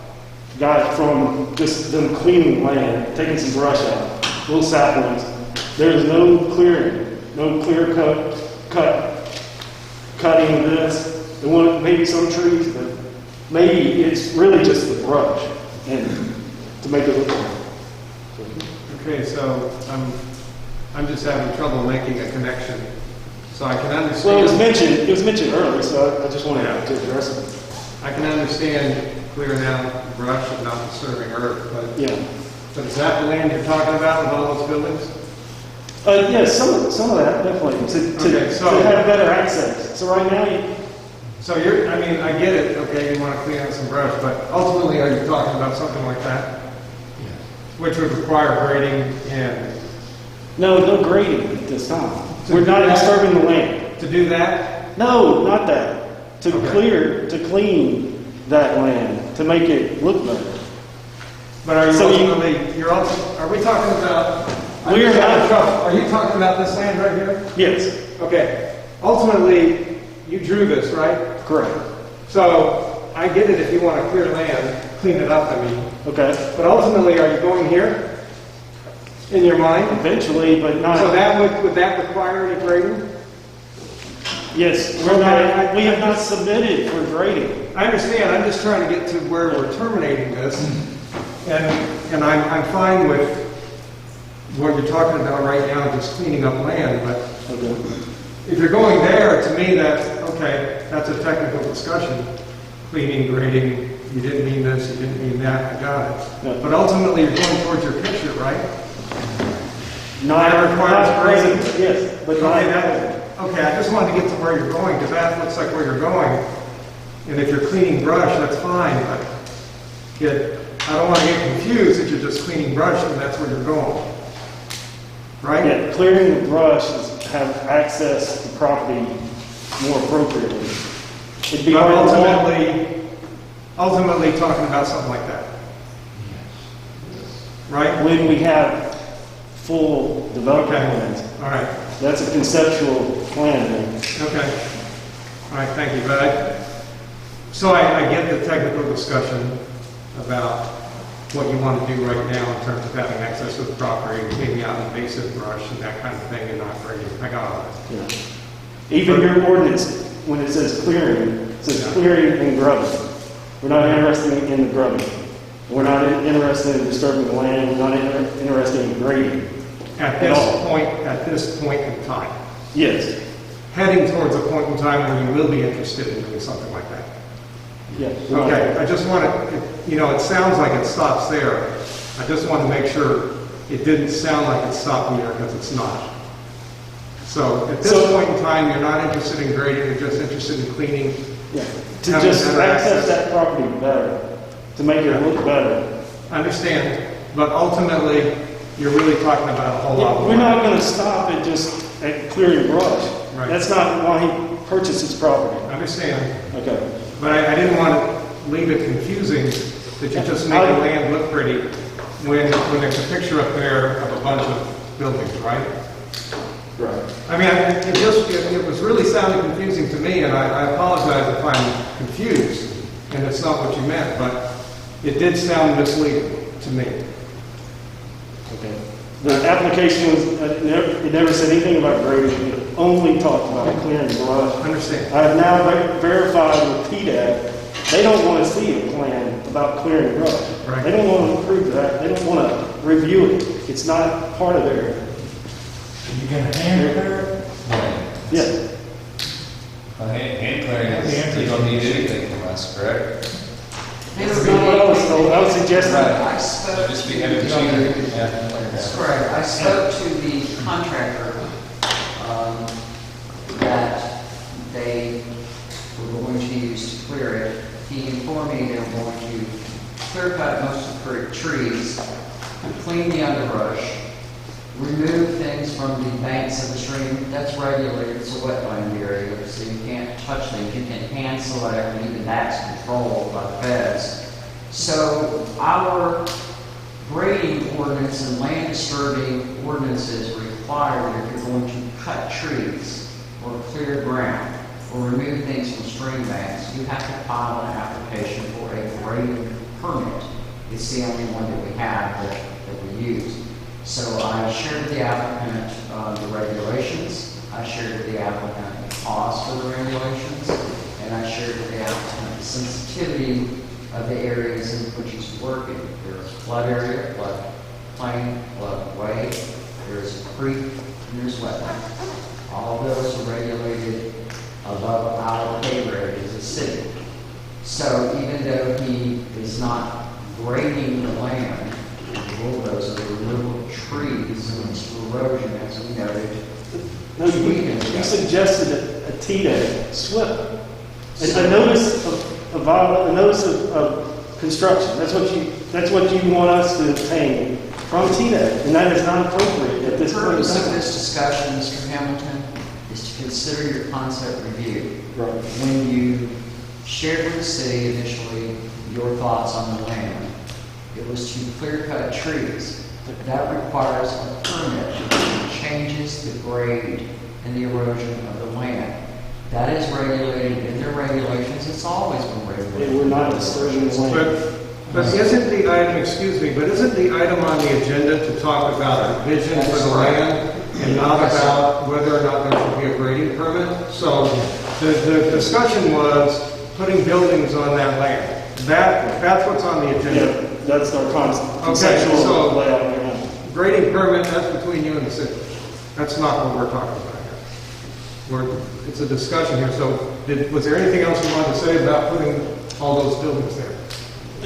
it got from just them cleaning land, taking some brush out, little saplings. There is no clearing, no clear cutting of this. They want maybe some trees, but maybe it's really just the brush and to make it look good. Okay, so I'm just having trouble making a connection. So I can understand. Well, it was mentioned earlier, so I just wanted to address it. I can understand clearing out brush and not disturbing earth, but yeah. But is that the land you're talking about with all those buildings? Yes, some of that definitely to have better access. So right now, so you're, I mean, I get it. Okay, you want to clean out some brush, but ultimately, are you talking about something like that? Yes. Which would require grading and. No grading at this time. We're not disturbing the land. To do that? No, not that. To clean that land, to make it look better. But are you ultimately, are we talking about, are you talking about this land right here? Yes. Okay. Ultimately, you drew this, right? Correct. So, I get it if you want to clear land, clean it up, I mean. Okay. But ultimately, are you going here? In your mind? Eventually, but not. So that would that require any grading? Yes. We have not submitted for grading. I understand. I'm just trying to get to where we're terminating this. And I'm fine with what you're talking about right now, just cleaning up land, but if you're going there, to me, that's a technical discussion. Cleaning, grading, you didn't mean this, you didn't mean that, I got it. No. But ultimately, you're going towards your picture, right? That requires grading. Yes, but okay, I just wanted to get to where you're going, because that looks like where you're going. And if you're cleaning brush, that's fine, but I don't want to get confused that you're just cleaning brush and that's where you're going. Right? Yeah, clearing the brush is have access to property more appropriately. It'd be ultimately talking about something like that. Right? When we have full development plans. All right. That's a conceptual plan then. Okay. All right, thank you. But I get the technical discussion about what you want to do right now in terms of having access to the property, and taking out invasive brush and that kind of thing, and not grading. I got all that. Yeah. Even your ordinance, when it says clearing, it says clearing and grubbing. We're not interested in the grubbing. We're not interested in disturbing the land. We're not interested in grading. At this point in time. Yes. Heading towards a point in time where you will be interested in doing something like that. Yes. Okay, I just want to, it sounds like it stops there. I just want to make sure it didn't sound like it's stopping there, because it's not. So at this point in time, you're not interested in grading, you're just interested in cleaning. Yeah. To just access that property better, to make it look better. I understand, but ultimately, you're really talking about a whole lot more. We're not going to stop at just at clearing brush. Right. That's not why he purchased his property. I understand. Okay. But I didn't want to leave it confusing that you just make the land look pretty when there's a picture up there of a bunch of buildings, right? Right. I mean, it was really sounding confusing to me, and I apologize if I'm confused and it's not what you meant, but it did sound misleading to me. Okay. The application was, it never said anything about grading. It only talked about clearing brush. Understand. I have now verified with TDAC, they don't want to see a plan about clearing brush. Right. They don't want to approve that. They don't want to review it. It's not part of their. You can hand clear it? Yeah. Well, hand clearing is, you don't need anything from us, correct? That's not what I was suggesting. I spoke Just to be having machinery. That's correct. I spoke to the contractor that they were going to use to clear it. He informed me they were going to clear cut most of the trees, clean the underbrush, remove things from the banks of the stream. That's regulated. It's a wetland area, so you can't touch things. You can hand select, and even that's controlled by the feds. So our grading ordinance and land disturbing ordinances require that if you're going to cut trees or clear ground or remove things from stream banks, you have to file an application for a grading permit. It's the only one that we have that we use. So I shared with the applicant the regulations, I shared with the applicant the cost for the regulations, and I shared with the applicant the sensitivity of the areas in which he's working. There's flood area, flood plain, floodway, there's a creek, and there's wetland. All of those are regulated above our pay grade as a city. So even though he is not grading the land, bulldozer, the removal of trees and erosion, as we noted. No, you suggested a TDAC slip. A notice of construction. That's what you want us to obtain from TDAC, and that is not appropriate at this point. The purpose of this discussion, Mr. Hamilton, is to consider your concept review. Right. When you shared with the city initially your thoughts on the land, it was to clear cut trees. That requires a permit that changes the grade and the erosion of the land. That is regulated in their regulations. It's always been regulated. We're not disturbing the land. But isn't the item, isn't the item on the agenda to talk about a vision for the land and not about whether or not there should be a grading permit? So the discussion was putting buildings on that land. That's what's on the agenda. Yeah, that's our conceptual so layout right now. Grading permit, that's between you and the city. That's not what we're talking about here. It's a discussion here. So was there anything else you wanted to say about putting all those buildings there?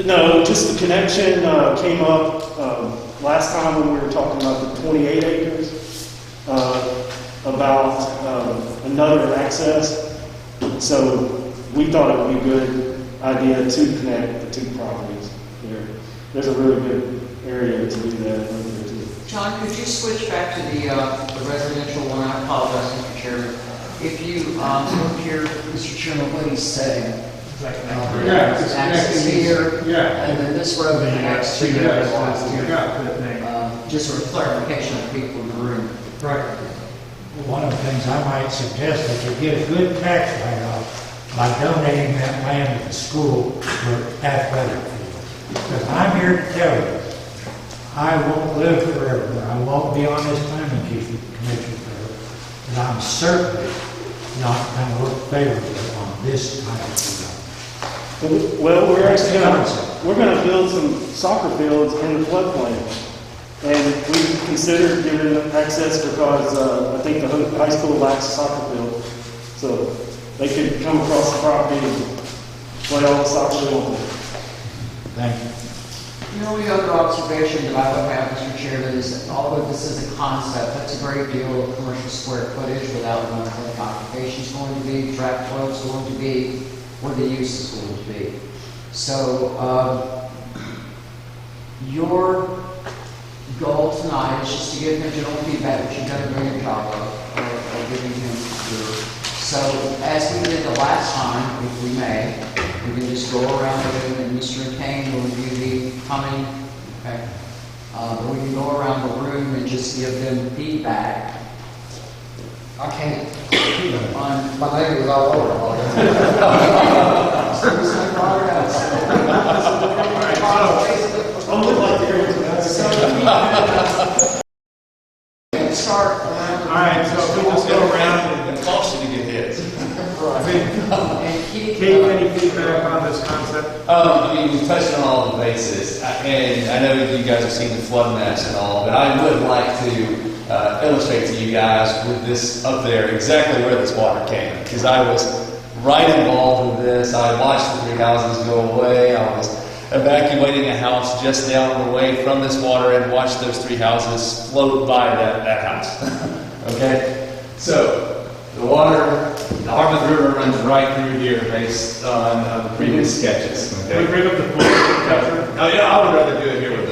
No, just the connection came up last time when we were talking about the 28 acres, about another access. So we thought it would be a good idea to connect the two properties here. There's a really good area to do that over there too. John, could you switch back to the residential one? I apologize, Mr. Chairman. If you look here, Mr. Chairman, what he's saying. It's access here, and then this road connects to just sort of clarification of people in the room. Right. One of the things I might suggest is to get a good tax write-off by donating that land to the school for athletic fields. Because I'm here to tell you, I won't live forever. I won't be on this planning commission forever. And I'm certainly not going to work favorably on this type of development. Well, we're That's actually the gonna, concept. we're gonna build some soccer fields in the floodplain. And we considered giving them access because, I think the high school lacks a soccer field. So they could come across the property and play all the soccer they want. Thank you. The only other observation that I would have, Mr. Chairman, is that although this is a concept, that's a great deal of commercial square footage without knowing what the occupation is going to be, track flow is going to be, where the use is going to be. So, your goal tonight is just to give him general feedback, which you've done a brilliant job of giving him your. So, as we did the last time, if we may, we can just go around the room and Mr. Kane will review the coming, okay? But we can go around the room and just give them feedback. I can't. On My name is all over. I'm looking like the Start. All right, so we just go around and cost you to get hits. And Kate, any feedback on this concept? I mean, we touched on all the bases, and I know you guys have seen the flood maps and all, but I would like to illustrate to you guys with this up there exactly where this water came, because I was right involved with this. I watched the 3 houses go away. I was evacuating a house just down the way from this water and watched those 3 houses float by that house. Okay? So, the water, the Harmouth River runs right through here based on the previous sketches. Can Okay? we bring up the floor picture? Oh, yeah, I would rather do it here with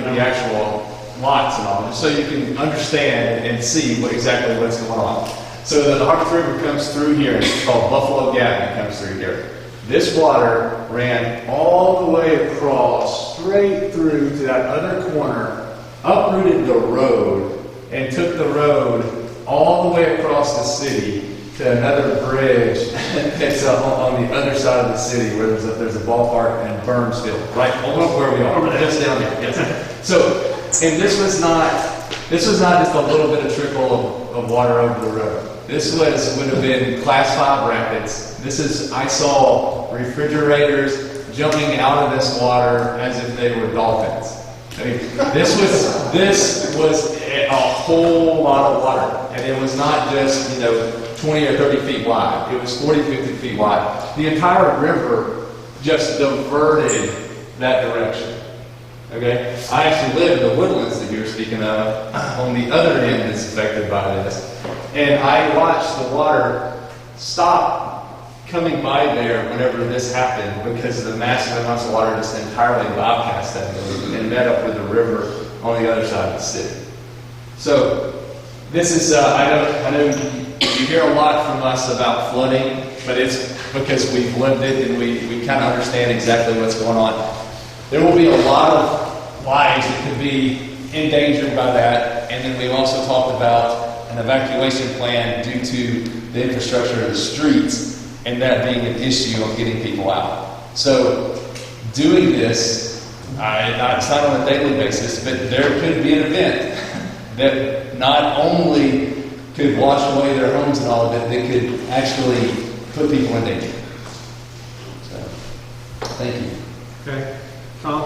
the actual lots and all, just so you can understand and see exactly what's going on. So the Harmouth River comes through here. It's called Buffalo Gap, and it comes through here. This water ran all the way across, straight through to that other corner, uprooted the road, and took the road all the way across the city to another bridge that's on the other side of the city where there's a ballpark and berms still, right almost where we are, just down here. Yes. So, and this was not just a little bit of trickle of water over the road. This would have been class 5 rapids. I saw refrigerators jumping out of this water as if they were dolphins. I mean, this was a whole lot of water, and it was not just 20 or 30 feet wide. It was 40, 50 feet wide. The entire river just diverted that direction. Okay, I actually live in the woodlands that you're speaking of. On the other end that's affected by this, and I watched the water stop coming by there whenever this happened because the massive amounts of water just entirely bypassed that building and met up with the river on the other side of the city. So this is, I know you hear a lot from us about flooding, but it's because we've lived it and we kind of understand exactly what's going on. There will be a lot of lives that could be endangered by that, and then we've also talked about an evacuation plan due to the infrastructure of the streets and that being an issue of getting people out. So doing this, it's not on a daily basis, but there could be an event that not only could wash away their homes and all of it, that could actually put people in danger. So, thank you. Okay. Tom?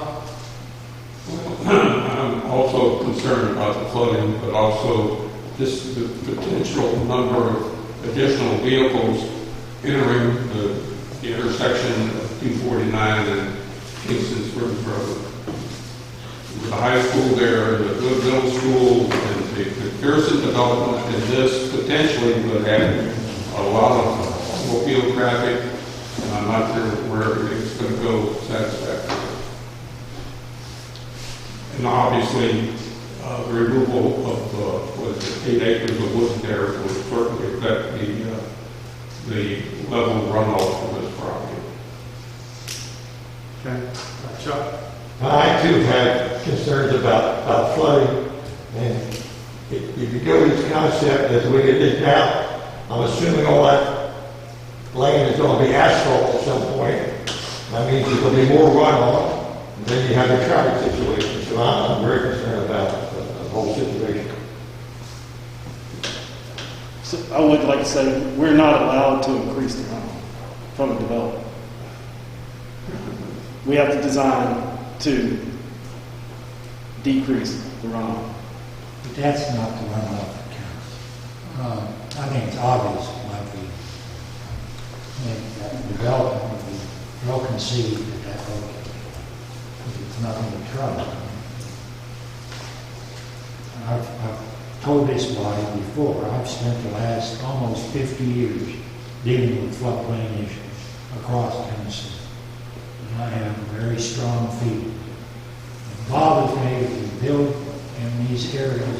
I'm also concerned about the flooding, but also just the potential number of additional vehicles entering the intersection of 249 and Kingston Springs Road. With the high school there, the good middle school, and the McPherson development, and this potentially would have a lot of automobile traffic, and I'm not sure where everything's going to go satisfactorily. And obviously, the removal of 8 acres of wood there would certainly affect the level of runoff from this property. Okay. Chuck? I too have concerns about flooding, and if you go with this concept as we did this now, I'm assuming all that land is going to be asphalt at some point. That means there's going to be more runoff. then you have the traffic situation, so I'm very concerned about the whole situation. So I would like to say, we're not allowed to increase the runoff from a development. We have to design to decrease the runoff. But that's not the runoff that counts. I think it's obvious why that development would be well conceived at that location. It's nothing but trouble. I've told this body before, I've spent the last almost 50 years dealing with floodplain issues across Tennessee. And I have a very strong feeling. It bothers me that we build in these areas,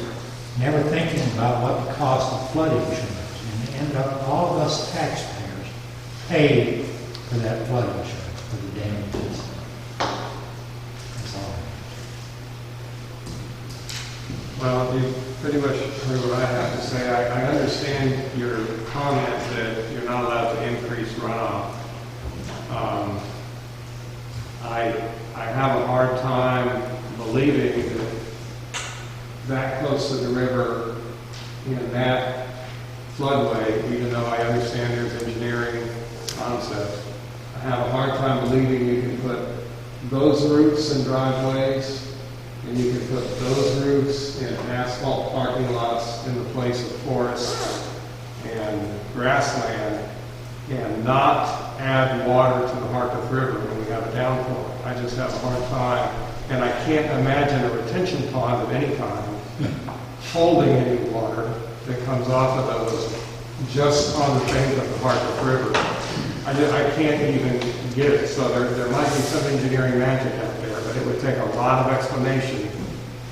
never thinking about what the cost of flood insurance, and end up all of us taxpayers pay for that flood insurance, for the damages. That's all. Well, you pretty much heard what I have to say. I understand your comment that you're not allowed to increase runoff. I have a hard time believing that close to the river in that floodway, even though I understand there's engineering concepts. I have a hard time believing you can put those roofs in driveways, and you can put those roofs in asphalt parking lots in the place of forests and grassland, and not add water to the Harpeth River when we have a downpour. I just have a hard time, and I can't imagine a retention pond of any kind holding any water that comes off of those just on the bank of the Harpeth River. I can't even get it, so there might be some engineering magic out there, but it would take a lot of explanation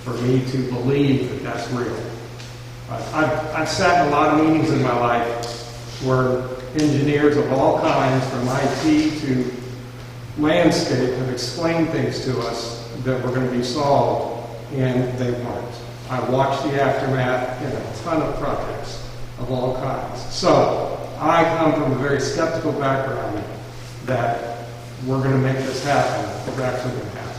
for me to believe that that's real. I've sat in a lot of meetings in my life where engineers of all kinds, from IT to landscape, have explained things to us that were going to be solved, and they weren't. I watched the aftermath in a ton of projects of all kinds. So I come from a very skeptical background that we're going to make this happen. It's actually going to happen.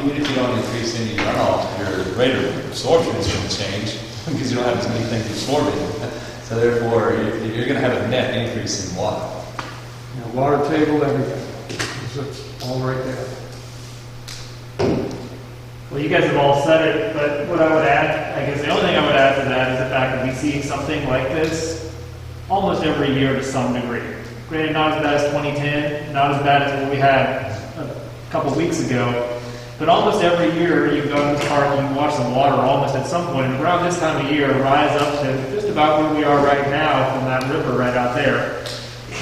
Even if you don't increase any runoff, your rate of absorption is going to change because you don't have as many things absorbing. So therefore, you're going to have a net increase in water. Water table, everything. It's all right there. Well, you guys have all said it, but what I would add, I guess the only thing I would add to that is the fact that we see something like this almost every year to some degree. Granted, not as bad as 2010, not as bad as what we had a couple weeks ago, but almost every year you go to this park and you watch the water almost at some point around this time of year rise up to just about where we are right now from that river right out there.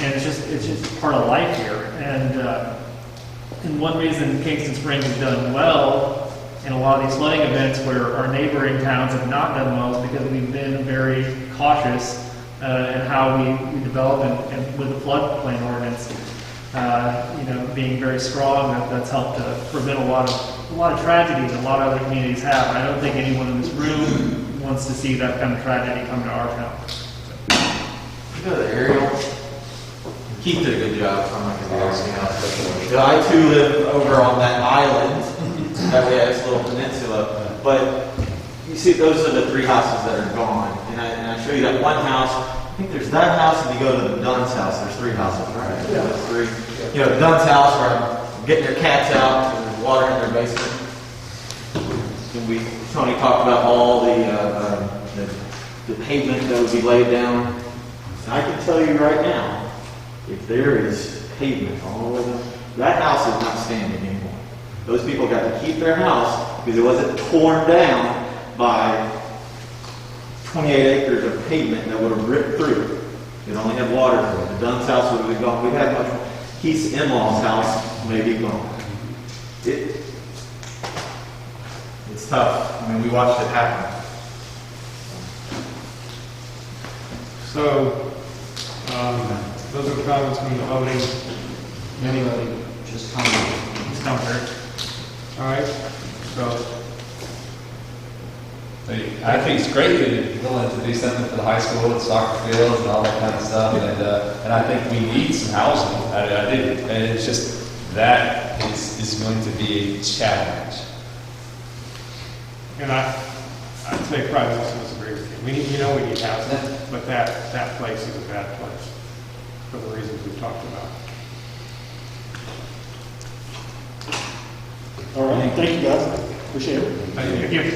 And it's just part of life here. And one reason Kingston Springs has done well in a lot of these flooding events where our neighboring towns have not done well is because we've been very cautious in how we develop and with the floodplain ordinance, being very strong. That's helped to prevent a lot of tragedies a lot of other communities have. And I don't think anyone in this room wants to see that kind of tragedy come to our town. You know the aerial? Keith did a good job. I'm not going to do anything else. But I too live over on that island. That way, it's a little peninsula. But you see, those are the three houses that are gone. And I show you that one house. I think there's that house, and you go to the Dunn's house. There's three houses, right? Yeah. There's three. You know, Dunn's house where I'm getting their cats out and there's water in their basement. And Tony talked about all the pavement that would be laid down. And I can tell you right now, if there is pavement all over that house is not standing anymore. Those people got to keep their house because it wasn't torn down by 28 acres of pavement that would have ripped through. It only had water through it. The Dunn's house would have been gone. We'd had much more. Keith's in-law's house may be gone. It's tough. I mean, we watched it happen. So, those are the comments from the voting. Anybody just comment? It's not fair. All right. So, I think it's great that you're willing to do something for the high school and soccer fields and all that kind of stuff. And I think we need some housing. I do. And it's just that is going to be a challenge. And I'd say probably most of us agree with you. We need housing, but that place is a bad place for the reasons we've talked about. All right, thank you guys, appreciate it. Thank you.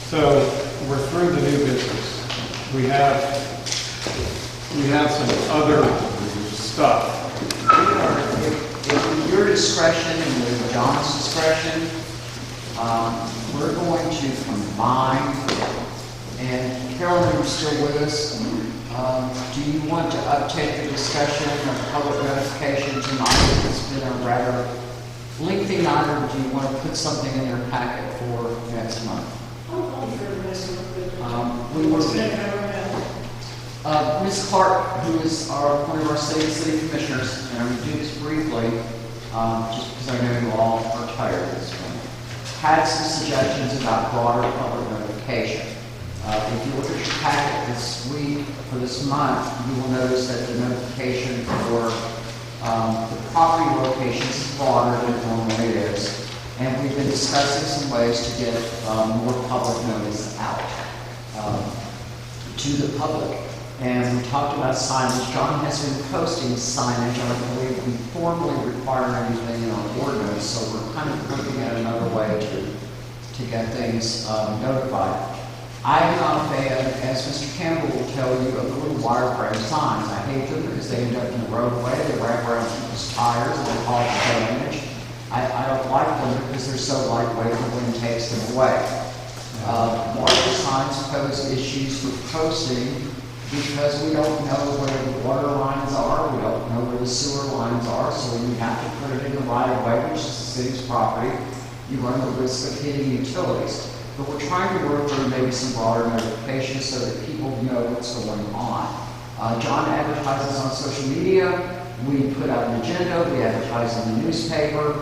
So we're through the new business. We have some other stuff. With your discretion and with John's discretion, we're going to combine, and Carolyn, you're still with us. Do you want to uptake the discussion of public notification tonight? It's been a rather lengthy night, or do you want to put something in your packet for next month? Ms. Clark, who is one of our city commissioners, and I'm going to do this briefly, just because I know you all are tired of this one, had some suggestions about broader public notification. If you look at your packet this week, for this month, you will notice that the notification for the property locations is broader than it normally is. And we've been discussing some ways to get more public notice out to the public. And we talked about signage. John has been posting signage. I don't believe we formally require anything in our ordinance, so we're kind of looking at another way to get things notified. I am not a fan, as Mr. Campbell will tell you, of the little wireframe signs. I hate them because they end up in the roadway, they wrap around people's tires, and they cause damage. I don't like them because they're so lightweight, the wind takes them away. Larger signs pose issues with posting because we don't know where the water lines are, we don't know where the sewer lines are, so we have to put it in the right of way, which is the city's property. You run the risk of hitting utilities. But we're trying to work through maybe some broader notifications so that people know what's going on. John advertises on social media. We put out an agenda. We advertise in the newspaper.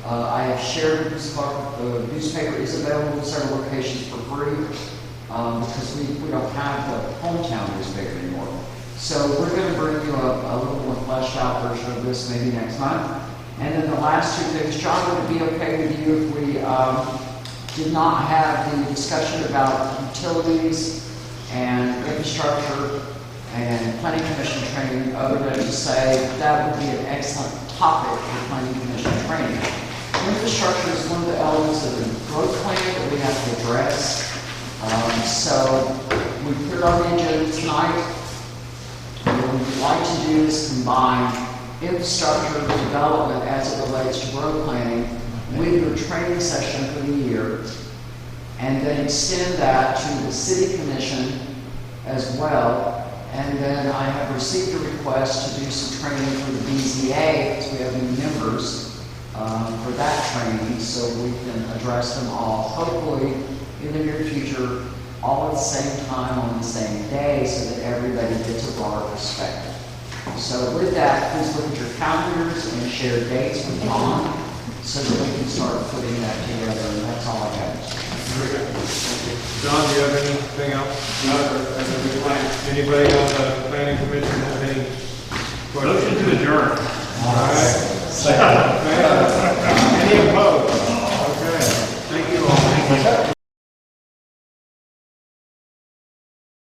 I have shared with Ms. Clark, the newspaper is available in several locations for free because we don't have the hometown newspaper anymore. So we're going to bring you a little more fleshed out version of this maybe next month. And then the last two things, John, would it be okay with you if we did not have the discussion about utilities and infrastructure and planning commission training, other than to say that would be an excellent topic for planning commission training. Infrastructure is one of the elements of the growth plan that we have to address. So we put it on the agenda tonight. What we'd like to do is combine infrastructure development as it relates to growth planning with your training session for the year, and then extend that to the city commission as well. And then I have received a request to do some training for the BZA, because we have new members for that training, so we can address them all, hopefully in the near future, all at the same time on the same day, so that everybody gets a broader perspective. So with that, please look at your calendars and share dates with John, so that we can start putting that together, and that's all I have. John, do you have anything else? No, anybody on the planning commission have any questions? Motion to adjourn. All right. Second. Any opposed?